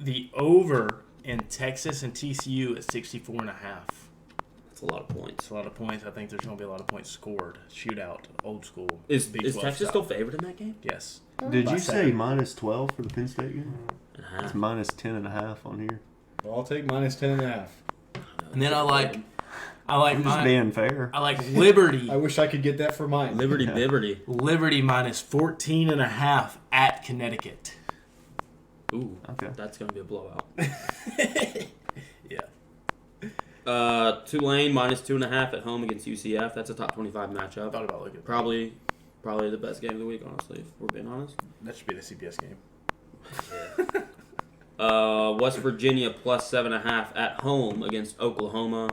the over in Texas and TCU at 64.5. That's a lot of points. It's a lot of points. I think there's going to be a lot of points scored. Shootout, old school. Is Big Texas 12 still style. favored in that game? Yes. Did By you say seven. minus 12 for the Penn State game? And a It's half. minus 10.5 on here. Well, I'll take minus 10.5. And then I like I'm just being fair. I like Liberty. I wish I could get that for mine. Liberty Yeah. Bibberty. Liberty minus 14.5 at Connecticut. Ooh, Okay. that's going to be a blowout. Yeah. Tulane minus 2.5 at home against UCF. That's a top 25 matchup. Thought about looking. Probably the best game of the week, honestly, if we're being honest. That should be the CBS game. West Virginia plus 7.5 at home against Oklahoma.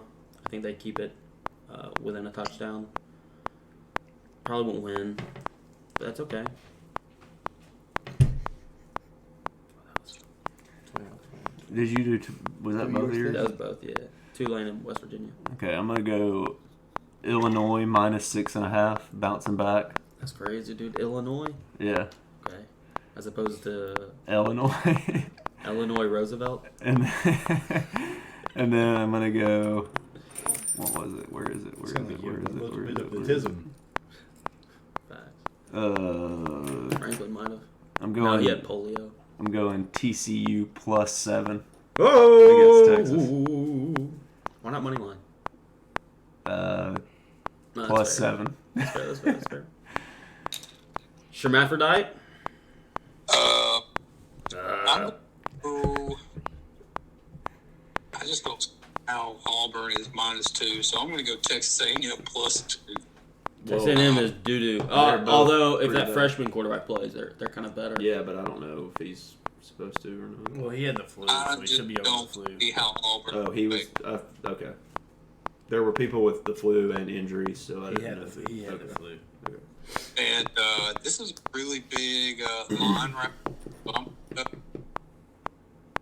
I think they keep it within a touchdown. Probably won't win, but that's okay. Did you do? Was that both of yours? That was both, yeah. Tulane and West Virginia. Okay, I'm gonna go Illinois -6.5, bouncing back. That's crazy, dude. Illinois? Yeah, Okay. As opposed to Illinois. Illinois Roosevelt? and then I'm gonna go. What was it? Where is it? Where is Sounds it? like you Where have is a it? little Where bit is of it? Where is it? autism. Facts. Franklin might have. I'm No, going. he had polio. I'm going TCU +7. Oh! Against Texas. Why not money line? Uh, No, plus fair. 7. That's fair, that's fair, that's fair. Hermaphrodite? I'm go, I just go how Auburn is -2, so I'm going to go Texas A&M +2. Texas A&M is doo-doo. They're both Although, if pretty that bad. freshman quarterback plays, they're kind of better. Yeah, but I don't know if he's supposed to or not. Well, he had the flu, I so he just should be over the don't flu. see how Auburn. Oh, he was okay. There were people with the flu and injuries, so I He didn't had know. the, he had Okay. the flu. And this is a really big line right bump up.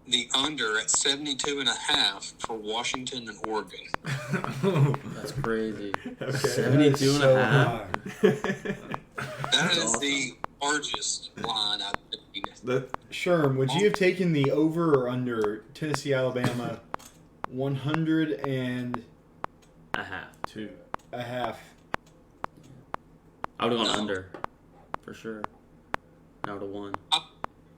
The under at 72.5 for Washington and Oregon. That's crazy. Okay. 72 and a half. That is awesome. the largest line I've seen. Sherm, would you have taken the over or under Tennessee, Alabama, 100.5? A half. 2. I would have gone under, for sure. And I would have won.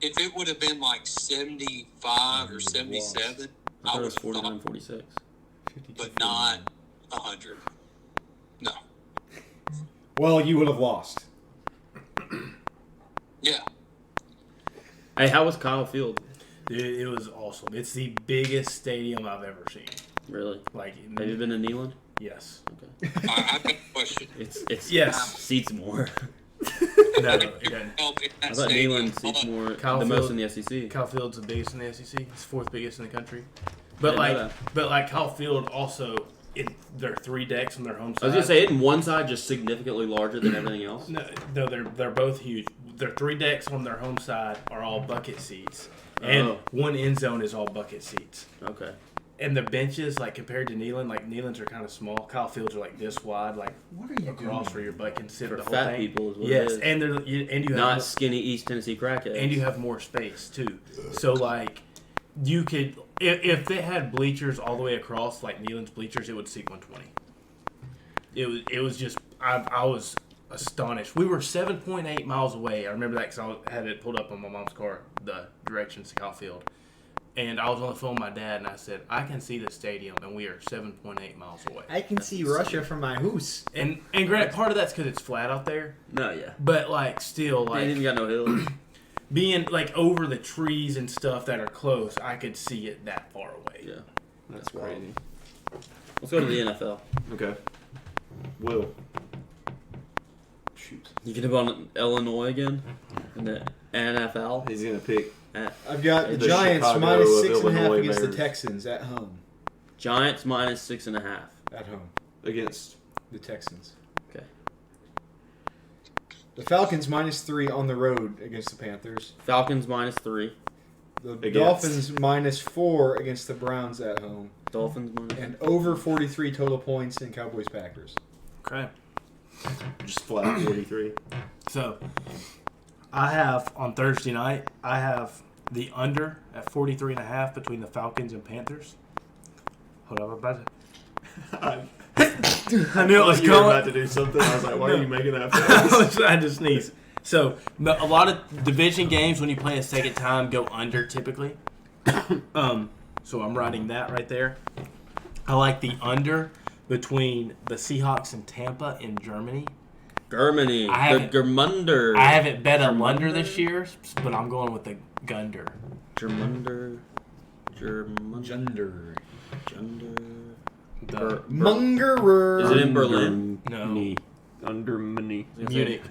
If it would have been like 75 or 77, I thought it would was have 49, thought, 46. but not 100. No. Well, you would have lost. Yeah. Hey, how was Kyle Field? Dude, it was awesome. It's the biggest stadium I've ever seen. Really? Like, Have you been to Neyland? yes. Okay. I've got a question. It's Yes. seats more. No, it doesn't. I thought Neyland seats more Kyle the most Field- in the SEC. Kyle Field's the biggest in the SEC. It's fourth biggest in the country. I But didn't know that. like Kyle Field also, there are 3 decks on their home side. I was gonna say, isn't one side just significantly larger than everything else? No, they're both huge. Their 3 decks on their home side are all bucket seats, and Oh. one end zone is all bucket seats. Okay. And the benches, like compared to Neyland, like Neyland's are kind of small. Kyle Fields are like this wide, like What are you across where your butt can sit. For the whole fat thing. people is what yes, it is. and you have Not skinny East Tennessee crackheads. and you have more space too. So like, you could if they had bleachers all the way across, like Neyland's bleachers, it would seat 120. It was just I was astonished. We were 7.8 miles away. I remember that because I had it pulled up on my mom's car, the directions to Kyle Field. And I was on the phone with my dad, and I said, I can see the stadium, and we are 7.8 miles away. I can see Russia from my house. And granted, part of that's because it's flat out there. No, yeah. But, like, still, They ain't like, even got no hills. being, like, over the trees and stuff that are close, I could see it that far away. Yeah. That's crazy. Let's go to the NFL. Okay. Will. Shoot. You can go on Illinois again in the NFL. He's gonna pick. I've got the The Giants Chicago minus of 6.5 Illinois against the Bears. Texans at home. Giants minus 6.5. At home. Against. The Texans. Okay. The Falcons minus 3 on the road against the Panthers. Falcons minus 3. The Against. Dolphins minus 4 against the Browns at home. Dolphins minus. And over 43 total points in Cowboys Packers. Okay. Just flat 43. So, I have, on Thursday night, I have the under at 43.5 between the Falcons and Panthers. Hold on, I'm about to... I knew it was You were coming. about to do something. I was like, why are you making that I face? was trying to sneeze. So, a lot of division games, when you play a second time, go under typically. So I'm writing that right there. I like the under between the Seahawks and Tampa in Germany. Germany. I The haven't- Germunder. I haven't bet a under this year, but I'm going with the Gunder. Germunder. Germunder. Gender. The Mungerer. Is it in Berlin? No. Under money. Munich.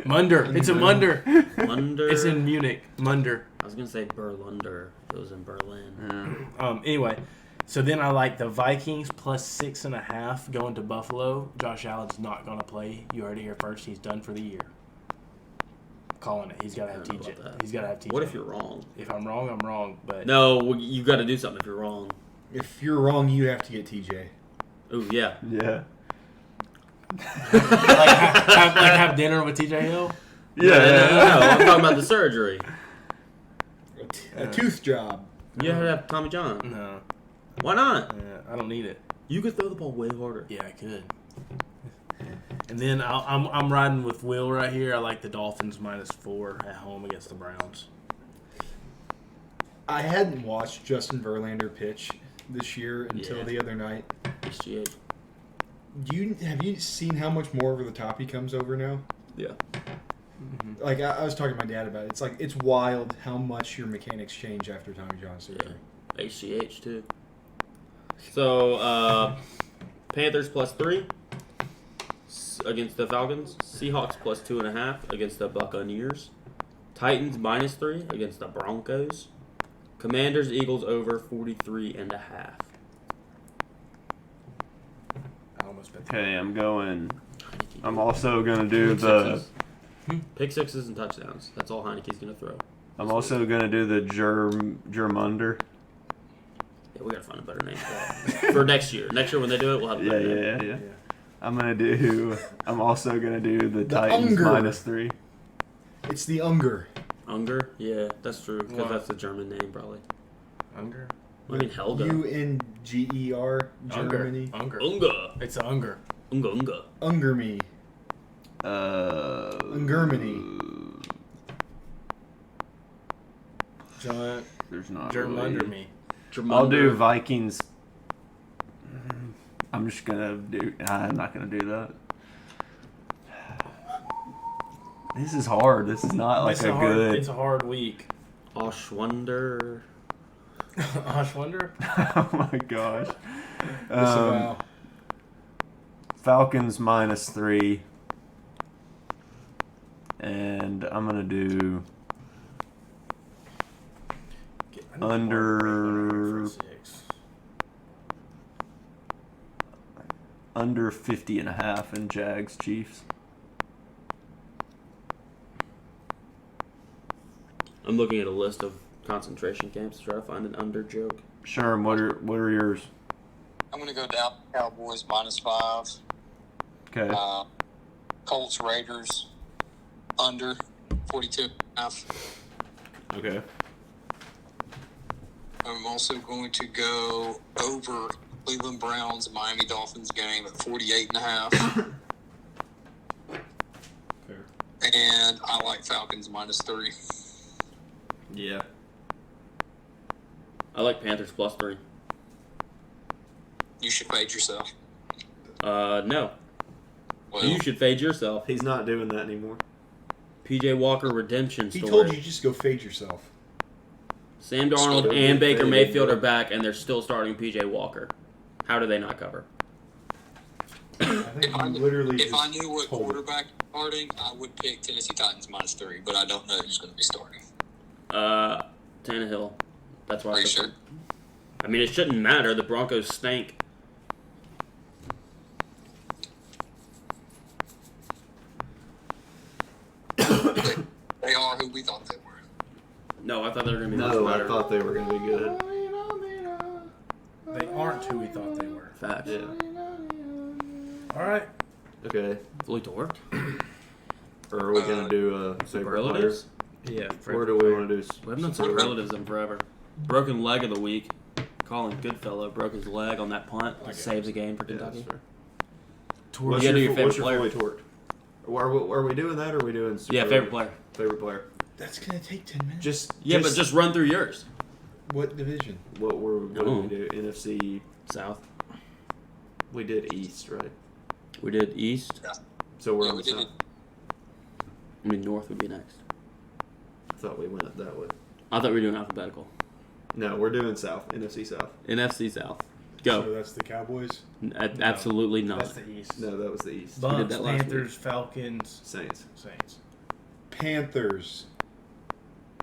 Munder. It's a Munder. Munder. It's in Munich. Munder. I was gonna say Berlunder. It was in Berlin. Anyway, so then I like the Vikings plus 6.5 going to Buffalo. Josh Allen's not going to play. You heard it here first. He's done for the year. calling it. He's got to have I don't know TJ. about that. He's got to have TJ. What if you're wrong? If I'm wrong, I'm wrong. But No, you got to do something if you're wrong. If you're wrong, you have to get TJ. Oh yeah. Yeah. have dinner with TJ Hill. Yeah. No, I'm talking about the surgery. A tooth job. You have to have Tommy John. No, Why not? I don't need it. You could throw the ball way harder. Yeah, I could. And then I'm riding with Will right here. I like the Dolphins -4 at home against the Browns. I hadn't watched Justin Verlander pitch this year until Yeah. the other night. HGH. Have you seen how much more over the top he comes over now? Yeah. Like I was talking to my dad about it. It's like it's wild how much your mechanics change after Tommy John surgery. Yeah. HGH too. So Panthers +3 against the Falcons. Seahawks +2.5 against the Buccaneers. Titans -3 against the Broncos. Commanders Eagles over 43.5. I almost bet. Okay, I'm also gonna do the. Pick sixes and touchdowns. That's all Heineke's gonna throw. I'm also gonna do the germ under. Yeah, we gotta find a better name for that. For next year. Next year when they do it, we'll have a better name. Yeah. I'm also gonna do the Titans Unger. -3. It's the Unger. Unger? Yeah, that's true. Because Why? that's the German name, probably. Unger. I mean, Helga. UNGER, Germany. Unger. Unga. It's a Unger. Unga. Unger me. Ungermany. John. There's not. German really. under me. I'll do Vikings. I'm just gonna do. I'm not gonna do that. This is hard. This is not like It's a hard, good. It's a hard week. Oshwunder. Oshwunder? Oh my gosh. Disavow. Falcons -3. And I'm gonna do under 50.5 in Jags Chiefs. I'm looking at a list of concentration camps to try to find an under joke. Sherm, what are yours? I'm going to go down Cowboys -5. Okay. Colts Raiders under 42.5. Okay. I'm also going to go over Cleveland Browns Miami Dolphins game at 48.5. Fair. And I like Falcons -3. Yeah. I like Panthers +3. You should fade yourself. No. Well, You should fade yourself. He's not doing that anymore. PJ Walker redemption He story. told you just go fade yourself. Sam Darnold Still and Baker faded, Mayfield bro. are back, and they're still starting PJ Walker. How do they not cover? I think If I you knew- literally if just I knew what told it. quarterback starting, I would pick Tennessee Titans -3, but I don't know who's going to be starting. Tannehill. That's why Are I you took sure? him. I mean, it shouldn't matter. The Broncos stink. They are who we thought they were. No, I thought they were going to be No, much I better. thought they were going to be good. They aren't who we thought they were. Facts. Yeah. All right. Okay. Luthor. Or are we going to do a favorite player? Superlatives? Yeah. Or do we want to do? We haven't done superlatives in forever. Broken leg of the week. Colin Goodfellow broke his leg on that punt. Saves the game for Yeah, Kentucky. that's fair. You gotta do your what's favorite your fully torqued? Are we doing that, or are we doing? Yeah, favorite player. Favorite player. That's gonna take 10 minutes. Just Yeah, but just run through yours. What division? what did Oh. we do? NFC. South. We did East, right? We did East. So we're Yeah, on we the did South. I mean, North would be next. I thought we went that way. I thought we were doing alphabetical. No, we're doing South. NFC South. NFC South. So Go. that's the Cowboys. Absolutely not. That's the East. No, that was the East. did Bucks, that last week. Panthers, Falcons, Saints. Saints. Panthers.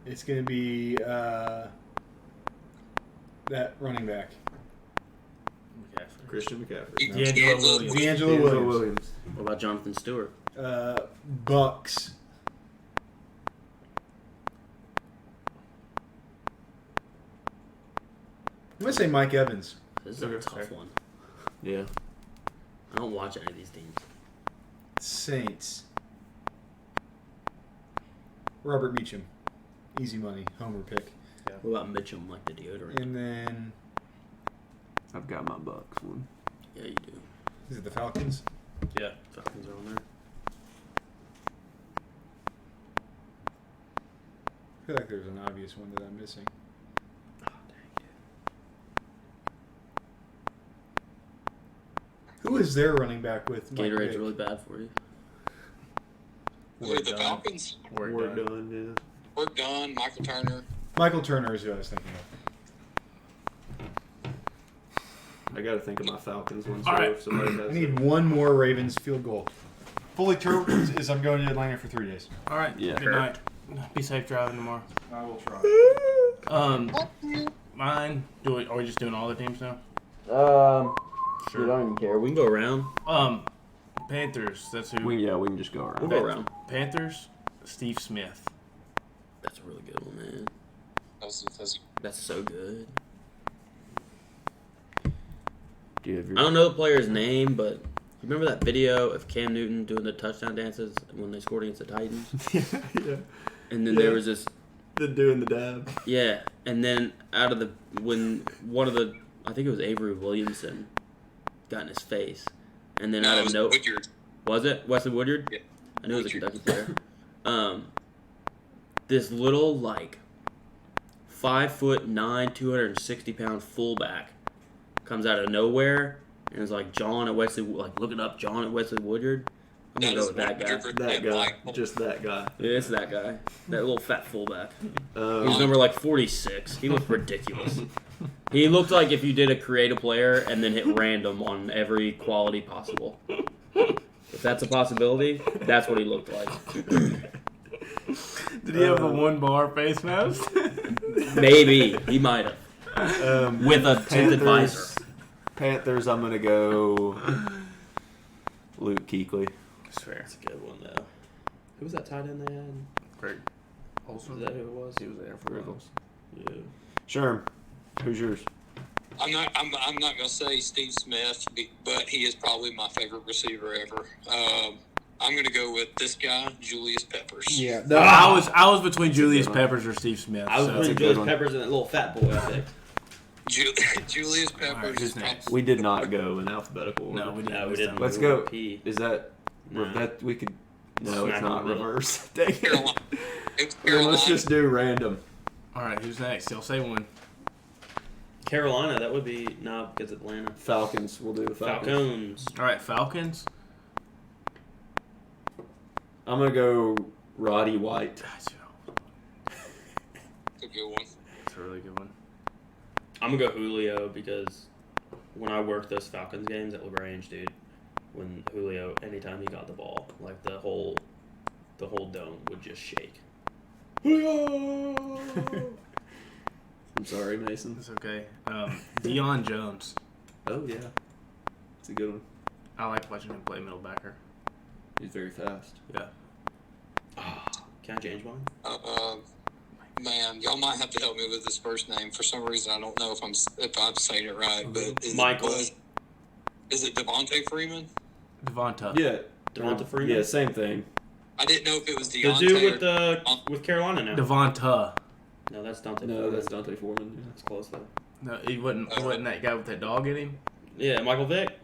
It's gonna be that running back. McCaffrey. Christian McCaffrey. D'Angelo Williams. D'Angelo Williams. What about Jonathan Stewart? Bucks. I'm gonna say Mike Evans. This is a Okay, tough fair. one. Yeah. I don't watch any of these teams. Saints. Robert Meacham. Easy money. Homer pick. What about Mitchum, like the deodorant? And then, I've got my Bucks one. Yeah, you do. is it the Falcons? Yeah, Falcons are on there. I feel like there's an obvious one that I'm missing. Oh, dang. Who is their running back with? Mike Gatorade's Vick? really bad for you. Wait, the done. Falcons? Work done. done, We're done. Michael Turner. Michael Turner is who I was thinking of. I got to think of my Falcons one. So All right. if somebody I has need one more Ravens field goal. Fully true is I'm going to Atlanta for 3 days. All right. Yeah. Good night. Be safe driving tomorrow. I will try. Mine. Are we just doing all the teams now? We don't even care. We can go around. Panthers. That's who. we can just go around. We'll go around. Panthers. Steve Smith. That's a really good one, man. That's That's so good. Do you have I your, don't know the player's name, but you remember that video of Cam Newton doing the touchdown dances when they scored against the Titans? yeah. And then Yeah. there was this, The doing the dab. yeah, and then when one of the, I think it was Avery Williamson, got in his face, and then out of no, Woodyard. was it Wesley Woodyard? Yeah. I knew it was a Woodyard. Kentucky player. This little 5'9", 260-pound fullback comes out of nowhere and is like John at Wesley, looking up John at Wesley Woodyard. I'm gonna go with that guy. That guy. Just that guy. Yeah, it's that guy. That little fat fullback. He was Um, number 46. He looked ridiculous. He looked like if you did a creative player and then hit random on every quality possible. If that's a possibility, that's what he looked like. Did he have a one-bar face mask? Maybe he might have with a tinted visor. Panthers, I'm going to go Luke Kuechly. That's fair. That's a good one though. Who was that tight end they had? Great. Was that who it was? He was there for us. Yeah. Sherm, who's yours? I'm not gonna say Steve Smith, but he is probably my favorite receiver ever. I'm gonna go with this guy, Julius Peppers. Yeah. I was between Julius Peppers or Steve Smith. I was so. putting a good Julius one. Peppers and that little fat boy I picked. Julius All right, Peppers who's is next? probably We did not go in alphabetical order. No, we didn't. No, we this didn't. time. Let's go. P. Is that No. that we could? No, Smack it's not in the middle. reverse. Dang it. Carolina. It's Then Carolina. let's just do random. All right, who's next? You'll say one. Carolina, that would be no, because Atlanta. Falcons. We'll do the Falcons. Falcons. All right, Falcons. I'm gonna go Roddy White. It's a good one. That's a really good one. I'm gonna go Julio because when I worked those Falcons games at LaGrange, dude, when Julio, anytime he got the ball, like the whole dome would just shake. Julio. I'm sorry, Mason. It's okay. Deion Jones. Oh yeah, it's a good one. I like watching him play middle backer. He's very fast. Yeah. Can I change mine? Man, y'all might have to help me with his first name. For some reason, I don't know if I'm saying it right, but Michael. Is it Devontae Freeman? Devonta. Yeah. Devonta Freeman? Yeah, same thing. I didn't know if it was The Deontay. dude or- with Carolina now. Devonta. No, that's Dante. No, Foreman. that's Dante Foreman. That's close though. No, he wasn't that guy with that dog in him. Yeah, Michael Vick.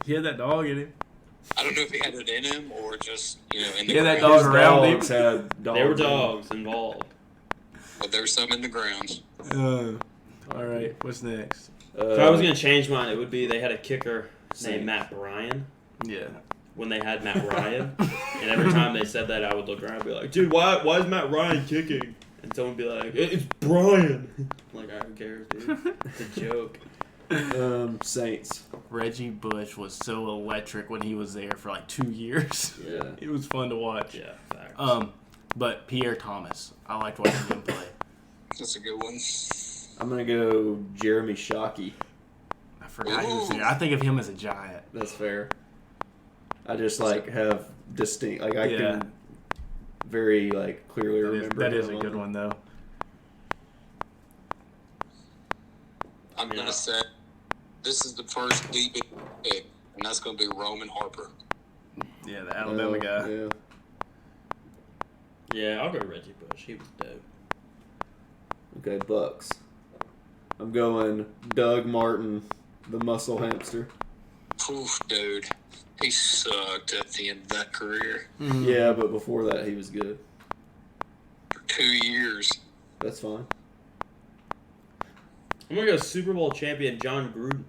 He had that dog in him. I don't know if he had it in him or just in the Yeah, that ground. dog around him. Dogs had dogs. They were dogs involved. But there's some in the ground. All right, what's next? If I was gonna change mine, it would be they had a kicker named Matt Bryan. Yeah. When they had Matt Ryan, and every time they said that, I would look around and be like, "Dude, why is Matt Ryan kicking?" And someone would be like, "It's Brian." I'm like, "Who cares, dude? It's a joke." Saints. Reggie Bush was so electric when he was there for like 2 years. Yeah. It was fun to watch. Yeah, facts. But Pierre Thomas, I liked watching him play. That's a good one. I'm gonna go Jeremy Shockey. I forgot he was there. I think of him as a giant. That's fair. I just have distinct I Yeah. can very clearly That is, remember. that is him a on good the- one though. I'm going to say this is the first DB pick, and that's going to be Roman Harper. Yeah, the Alabama guy. Yeah. Yeah, I'll go Reggie Bush. He was dope. Okay, Bucks. I'm going Doug Martin, the muscle hamster. Oof, dude. He sucked at the end of that career. Mm-hmm. Yeah, but before that, he was good. For 2 years. That's fine. I'm going to go Super Bowl champion John Gruden.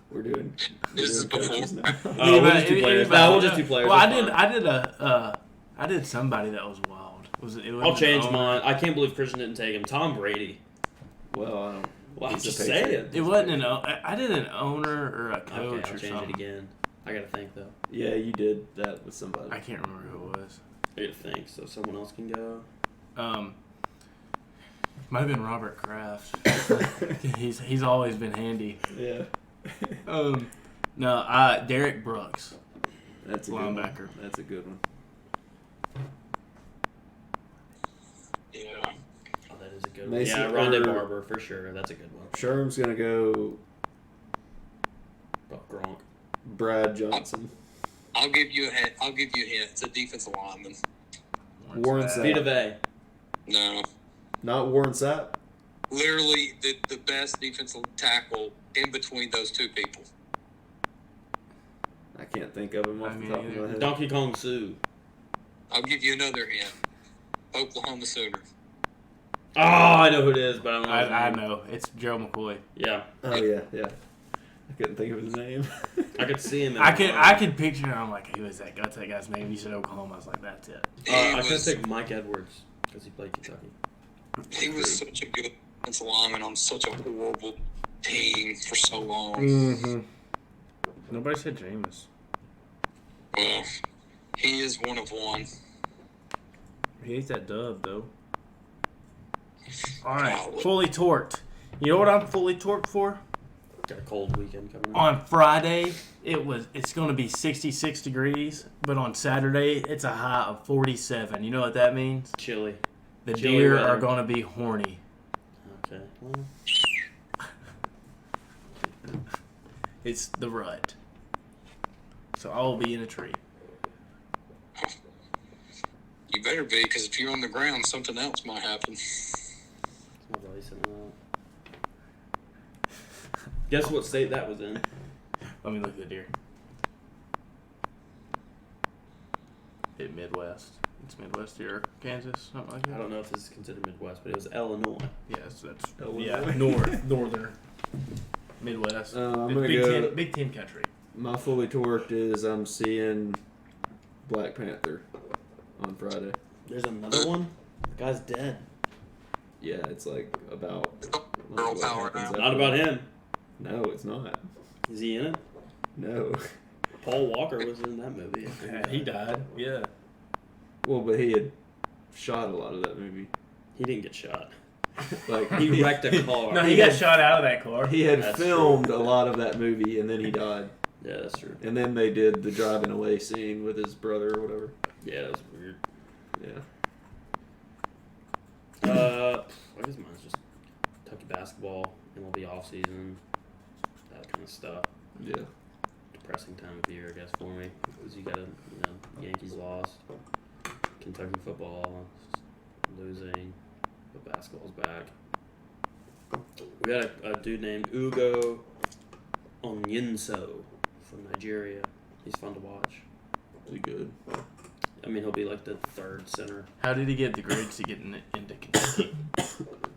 We're doing This is coaches before. now. Oh, we'll just do players. No, we'll just do players. Well, That's I did somebody that was wild. Was it? I'll change mine. I can't believe Christian didn't take him. Tom Brady. Well, I don't. Well, I'm He's a just Patriot. saying. It wasn't I did an owner or a coach Okay, I'll or change something. it again. I gotta think though. Yeah, you did that with somebody. I can't remember who it was. I gotta think. So someone else can go. Might have been Robert Kraft. he's always been handy. Yeah. No, Derek Brooks. That's a Linebacker. Good one. That's a good one. Yeah. Oh, that is a good Mason- one. Yeah, Rondé or- Barber for sure. That's a good one. Sherm's gonna go Oh, Gronk. Brad Johnson. I'll give you a hint. It's a defensive lineman. Warren Sapp. Sapp. Vita Vey. No. Not Warren Sapp. Literally the best defensive tackle in between those two people. I can't think of him off I the mean, top of my head. Donkey Kong Sue. I'll give you another hint. Oklahoma Sooner. Oh, I know who it is, but I don't know. his I name. know. It's Joe McCoy. Yeah, Oh yeah. I couldn't think of his name. I could see him. In I could picture him. I'm like, who is that? What's that guy's name? He said Oklahoma. I was like, that's it. I could think Mike Edwards because he played Kentucky. He was such a good defensive lineman on such a horrible team for so long. Mm-hmm. Nobody said Jameis. Well, he is one of one. He ate that dub though. All right, fully torqued. You know what I'm fully torqued for? Got a cold weekend coming up. On Friday, it's going to be 66 degrees, but on Saturday, it's a high of 47. You know what that means? Chilly. The Chilly deer weather. are going to be horny. Okay. Well, It's the rut. So I will be in a tree. You better be, because if you're on the ground, something else might happen. my buddy said that. Guess what state that was in? Let me look at the deer. It's Midwest. It's Midwest deer, Kansas, something like I that. don't know if this is considered Midwest, but it was Illinois. Yes, that's Illinois. northern, Midwest. I'm gonna go- Big Ten country. My fully torqued is I'm seeing Black Panther on Friday. There's another one. The guy's dead. Yeah, it's like about Girl what power happens now. after Not about that. him. No, it's not. Is he in it? No. Paul Walker was in that movie. He died. Yeah. Well, but he had shot a lot of that movie. He didn't get shot. Like He wrecked a car. No, he got shot out of that car. he had That's filmed a lot of that movie and then he died. Yeah, that's true. And then they did the driving away scene with his brother or whatever. Yeah, that was weird. Yeah. I guess mine's just Kentucky basketball, MLB offseason, that kind of stuff. Yeah. Depressing time of year, I guess, for me. Because you got to, Yankees lost, Kentucky football losing, but basketball's back. We got a dude named Ugo Onyinso from Nigeria. He's fun to watch. Really good. I mean, he'll be like the third center. How did he get the grades to get into Kentucky?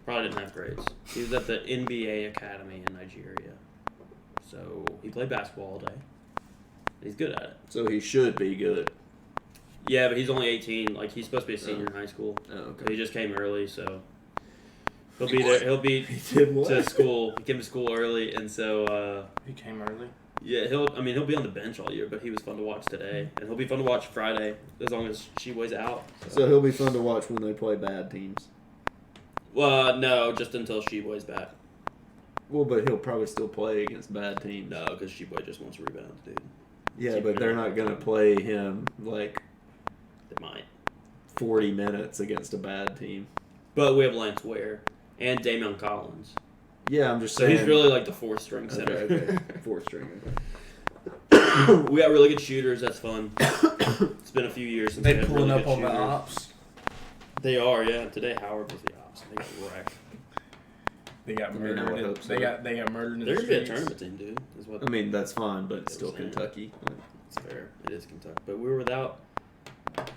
Probably didn't have grades. He was at the NBA Academy in Nigeria. So he played basketball all day. He's good at it. So he should be good. Yeah, but he's only 18. Like, he's supposed to be a senior in high school. Oh, So okay. he just came early, so he'll be there. He'll be He did what? to school. He came to school early, and so He came early. yeah, he'll be on the bench all year. But he was fun to watch today, and he'll be fun to watch Friday as long as Sheboy's out. So he'll be fun to watch when they play bad teams. Well, no, just until Sheboy's back. Well, but he'll probably still play against bad teams. No, because Sheboy just wants rebounds, dude. Yeah, but they're not going to play him like They might. 40 minutes against a bad team. But we have Lance Ware. and Damian Collins. Yeah, I'm just So saying. he's really like the fourth string okay. center. okay. Fourth string. We got really good shooters. That's fun. It's been a few years since They we had pulling really up good on the shooters. ops. They are, yeah. Today Howard was the ops. They got wrecked. They got I mean, I murdered. would in- hope so. They got murdered in They're the gonna be a streets. tournament team, dude. Is what I mean, that's fine, but it's They still were saying. Kentucky. it's fair. It is Kentucky, but we were without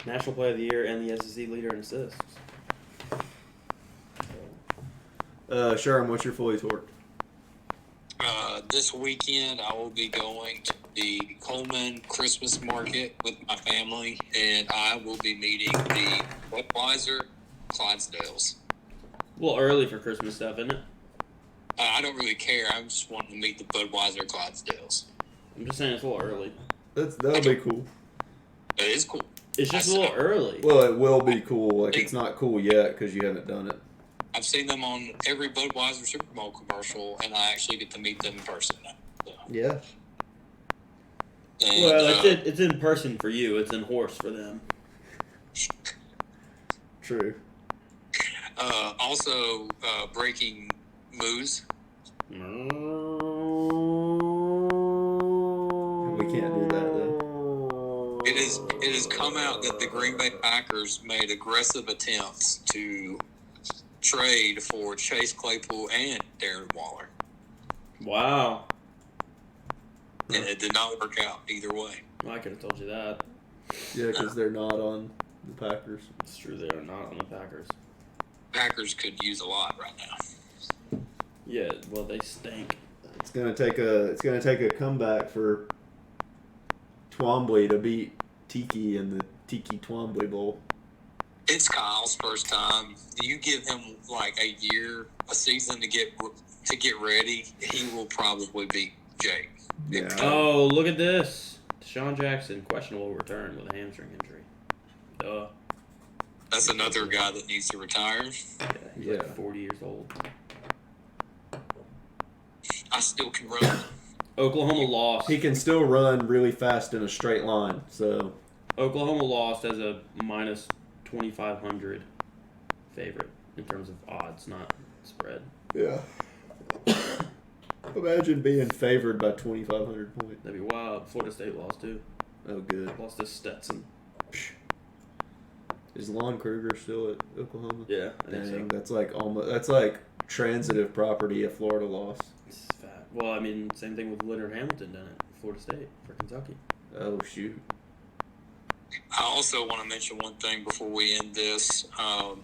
National Player of the Year and the SEC leader in assists. Sherm, what's your fully torqued? This weekend, I will be going to the Coleman Christmas Market with my family, and I will be meeting the Budweiser Clydesdales. A little early for Christmas stuff, isn't it? I don't really care. I'm just wanting to meet the Budweiser Clydesdales. I'm just saying it's a little early. That'll be cool. It is cool. It's just a little early. Well, it will be cool. Like, it's not cool yet because you haven't done it. I've seen them on every Budweiser Super Bowl commercial, and I actually get to meet them in person now. So, Yeah. and, Well, it's in person for you. It's in horse for them. True. Also, breaking news. We can't do that though. It has come out that the Green Bay Packers made aggressive attempts to trade for Chase Claypool and Darren Waller, Wow. and it did not work out either way. Well, I could have told you that. Yeah, because they're not on the Packers. It's true they are not on the Packers. Packers could use a lot right now. Yeah, well they stink. It's gonna take a comeback for Twombly to beat Tiki in the Tiki Twombly Bowl. It's Kyle's first time. You give him like a season to get ready, he will probably beat Jake. Yeah. Oh, look at this. Deshaun Jackson, questionable return with a hamstring injury. Duh. That's another guy that needs to retire. Yeah, he's Yeah. like 40 years old. I still can run. Oklahoma lost. He can still run really fast in a straight line. So Oklahoma lost as a minus 2,500 favorite in terms of odds, not spread. yeah. Imagine being favored by 2,500 points. That'd be wild. Florida State lost too. Oh, good. Lost to Stetson. Is Lon Kruger still at Oklahoma? Yeah, I think Dang, so. that's like transitive property if Florida lost. It's fat. Well, I mean, same thing with Leonard Hamilton done it. Florida State for Kentucky. Oh shoot. I also want to mention one thing before we end this. I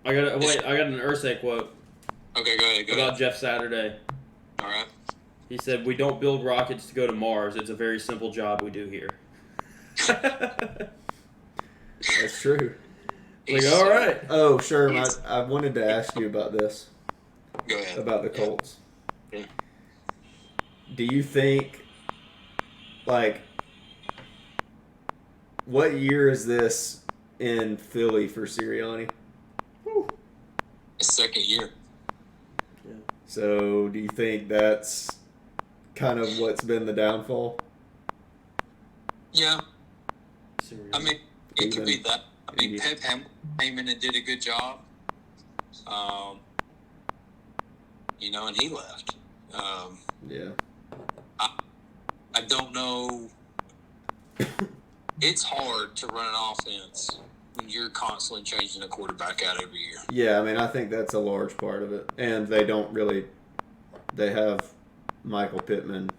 got an Irsay quote Okay, go ahead. about Jeff Saturday. All right. He said, "We don't build rockets to go to Mars. It's a very simple job we do here." That's true. Like, all right. Oh, sure. I wanted to ask you about this, Go ahead. about the Colts. Yeah. Do you think, like, what year is this in Philly for Sirianni? His second year. So, do you think that's kind of what's been the downfall? Yeah. Seriously. I mean, it could be Even- that. I mean, Yeah. Pep Hamilton came in and did a good job. And he left. Yeah. I don't know. It's hard to run an offense when you're constantly changing a quarterback out every year. Yeah, I mean, I think that's a large part of it. And they have Michael Pittman,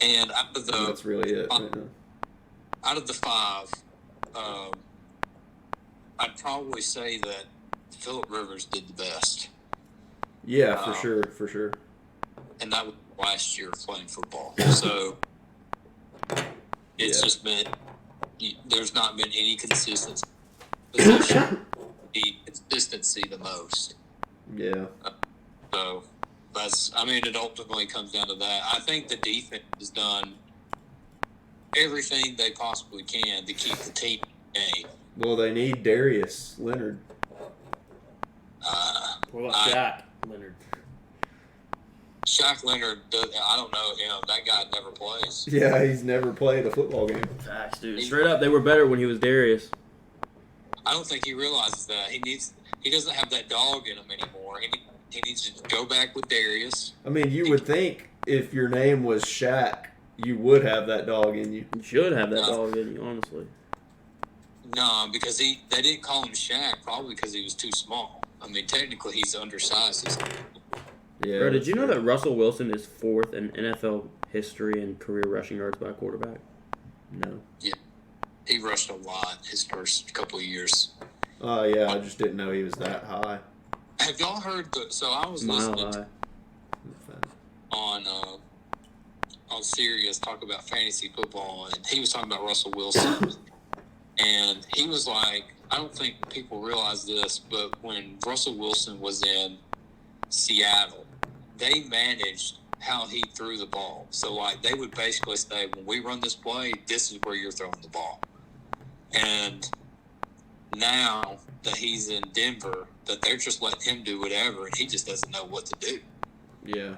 And out of and that's really it. Right now. out of the five, I'd probably say that Phillip Rivers did the best, Yeah, Wow. for sure. and that was last year of playing football. So it's Yeah. just been there's not been any consistency. The consistency the most. Yeah. So it ultimately comes down to that. I think the defense has done everything they possibly can to keep the team in the game. Well, they need Darius Leonard. What about Shaq Leonard? Shaq Leonard, I don't know him. That guy never plays. Yeah, he's never played a football game. Facts, dude. Straight up, they were better when he was Darius. I don't think he realizes that. he doesn't have that dog in him anymore. He needs to go back with Darius. I mean, you would think if your name was Shaq, you would have that dog in you. You should have that No. dog in you, honestly. No, because they didn't call him Shaq probably because he was too small. I mean, technically he's undersized. Yeah. Bro, did you know that Russell Wilson is 4th in NFL history in career rushing yards by a quarterback? No. He rushed a lot his first couple of years. Oh, yeah, I just didn't know he was that high. Have y'all heard so I was Mile listening high. on Sirius talk about fantasy football, and he was talking about Russell Wilson. And he was like, I don't think people realize this, but when Russell Wilson was in Seattle, they managed how he threw the ball. So, like, they would basically say, when we run this play, this is where you're throwing the ball. And now that he's in Denver, that they're just letting him do whatever, and he just doesn't know what to do. Yeah.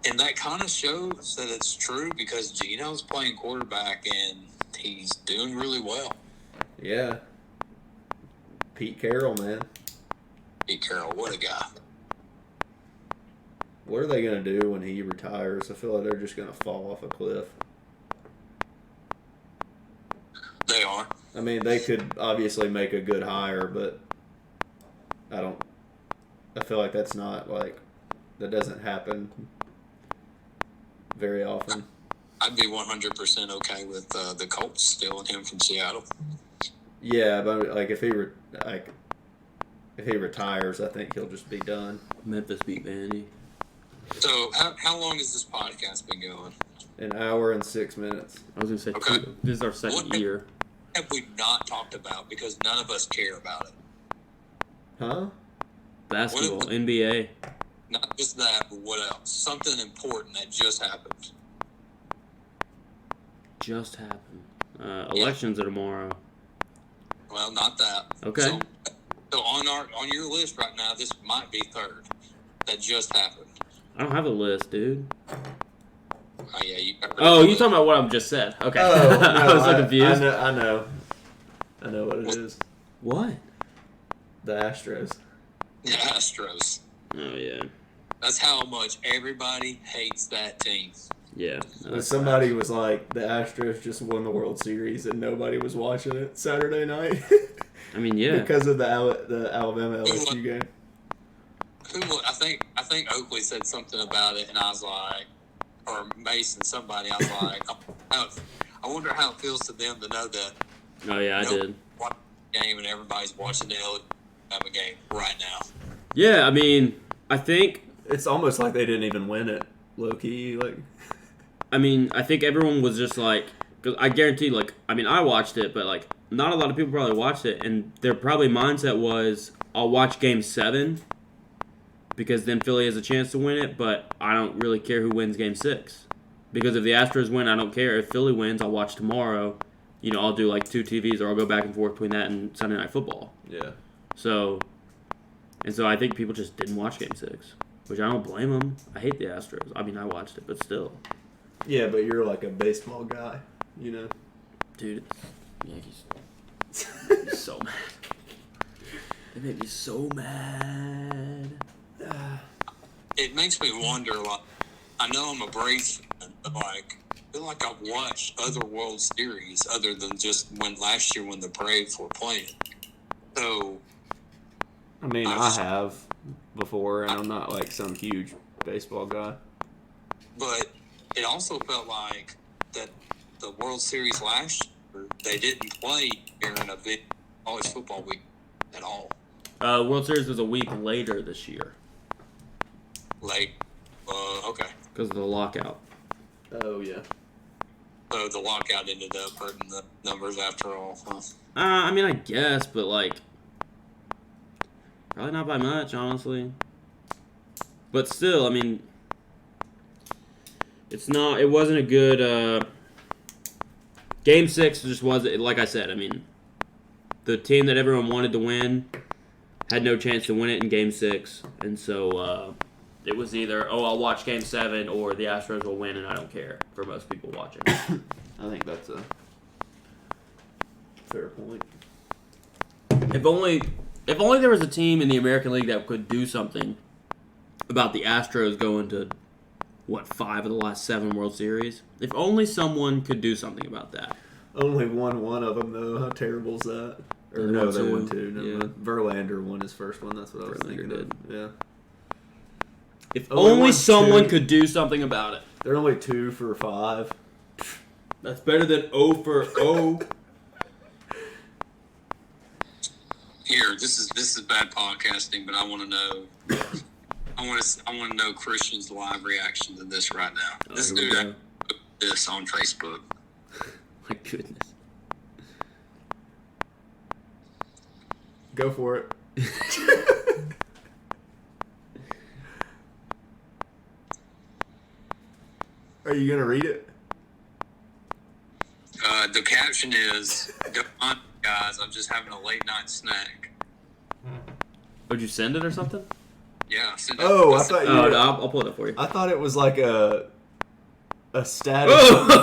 And that kind of shows that it's true because Gino's playing quarterback, and he's doing really well. Yeah. Pete Carroll, man. Pete Carroll, what a guy. What are they going to do when he retires? I feel like they're just going to fall off a cliff. They are. I mean, they could obviously make a good hire, but I feel like that's not that doesn't happen very often. I'd be 100% okay with the Colts stealing him from Seattle. Yeah, but if he retires, I think he'll just be done. Memphis beat Vandy. So how long has this podcast been going? An hour and 6 minutes. I was going to say, Okay. this is our second year. What have we not talked about because none of us care about it? Huh? Basketball, What- NBA. Not just that, but what else? Something important that just happened. Just happened. Elections are tomorrow. Well, not that. Okay. So on your list right now, this might be third. That just happened. I don't have a list, dude. Oh yeah, you. Oh, you talking about what I just said? Okay. Oh, no, I was so confused. I know what it is. What? The Astros. The Astros. Oh yeah, That's how much everybody hates that team. yeah. No, When somebody was like, the Astros just won the World Series and nobody was watching it Saturday night I mean, yeah. because of the Alabama LSU game. I think Oakley said something about it, and I was like, or Mason, somebody. I was like, I wonder how it feels to them to know that. Oh yeah, I did. Watch the game and everybody's watching the Alabama game right now. Yeah, I mean, I think. It's almost like they didn't even win it, low key. I mean, I think everyone was just like, cause I guarantee, I watched it, but not a lot of people probably watched it, and their probably mindset was, I'll watch Game 7 because then Philly has a chance to win it, but I don't really care who wins Game 6 because if the Astros win, I don't care. If Philly wins, I'll watch tomorrow. I'll do 2 TVs, or I'll go back and forth between that and Sunday Night Football. Yeah. So I think people just didn't watch Game 6, which I don't blame them. I hate the Astros. I mean, I watched it, but still. Yeah, but you're like a baseball guy, you know? Dude, Yankees. He's so mad. They made me so mad. It makes me wonder. I know I'm a Braves fan, but I feel like I've watched other World Series other than just last year when the Braves were playing. So I mean, I have before, and I'm not some huge baseball guy. but it also felt like that the World Series last year, they didn't play during a big college football week at all. World Series was a week later this year Okay. because of the lockout. Oh, yeah. So the lockout ended up hurting the numbers after all. Huh? I mean, I guess, but probably not by much, honestly. But still, I mean, it wasn't a good, Game 6 just wasn't, like I said, I mean, the team that everyone wanted to win had no chance to win it in Game 6, and so, it was either, I'll watch Game 7, or the Astros will win, and I don't care, for most people watching. I think that's a fair point. If only If only there was a team in the American League that could do something about the Astros going to, 5 of the last 7 World Series? If only someone could do something about that. Only won one of them, though. How terrible is that? Or They no, won they two. won 2. Never Yeah. mind. Verlander won his first one. That's what I was Verlander thinking did. of. Yeah. If Only only won someone 2. could do something about it. They're only 2 for 5. That's better than 0 for 0. Here, this is bad podcasting, but I want to know. I want to know Christian's live reaction to this right now. This here we dude go. put this on Facebook. My goodness. Go for it. Are you going to read it? The caption is, "Don't mind me, guys, I'm just having a late night snack." Would you send it or something? Yeah. Send Oh, I thought you Oh, were, no, I'll pull it up for you. I thought it was like a status. what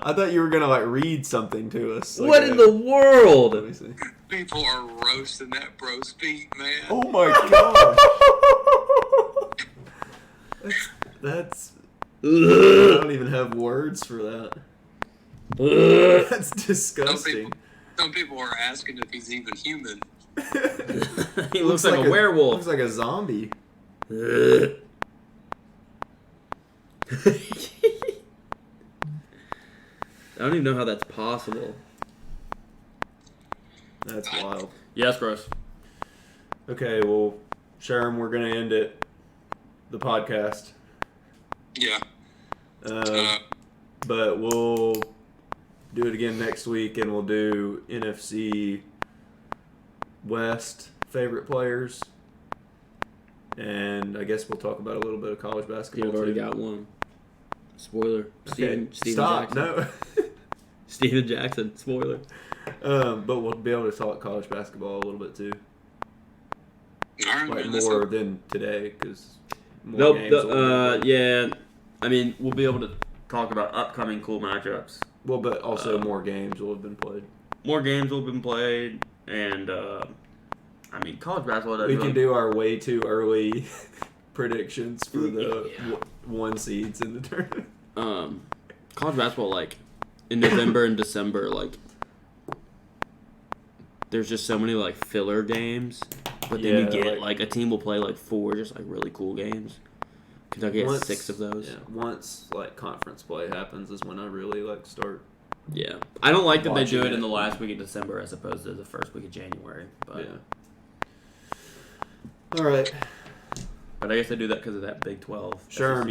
I thought you were going to like read something to us. Like in the Let world? me see. People are roasting that bro's feet, man. Oh my gosh. That's I don't even have words for that. That's disgusting. Some people are asking if he's even human. He looks like a werewolf. Looks like a zombie. I don't even know how that's possible. That's wild. Yeah, that's gross. Okay, well, Sherm, we're gonna end it. The podcast. Yeah. But we'll do it again next week, and we'll do NFC West favorite players, and I guess we'll talk about a little bit of college basketball. You've already too. got one. Spoiler. Okay, Steven stop. Jackson. No. Steven Jackson. Spoiler. But we'll be able to talk college basketball a little bit too, All right, like man, that's more it. than today, because Nope. Yeah. I mean, we'll be able to talk about upcoming cool matchups. Well, but also more games will have been played. More games will have been played, and I mean, college basketball doesn't We really can do our way too early predictions for the Yeah. one seeds in the tournament. college basketball, like in November and December, like there's just so many like filler games, but then you Yeah, get like a team will play like 4 just like really cool games. Kentucky has 6 of those. Yeah, once like conference play happens is when I really like start. Yeah, I don't like that they do Watching it in it. the last week of December as opposed to the first week of January. But Yeah. All right, I guess they do that because of that Big 12. Sherm, SEC.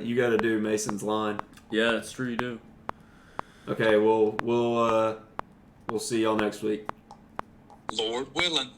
you gotta do Mason's line. Yeah, that's true. You do. Okay, we'll see y'all next week. Lord willing.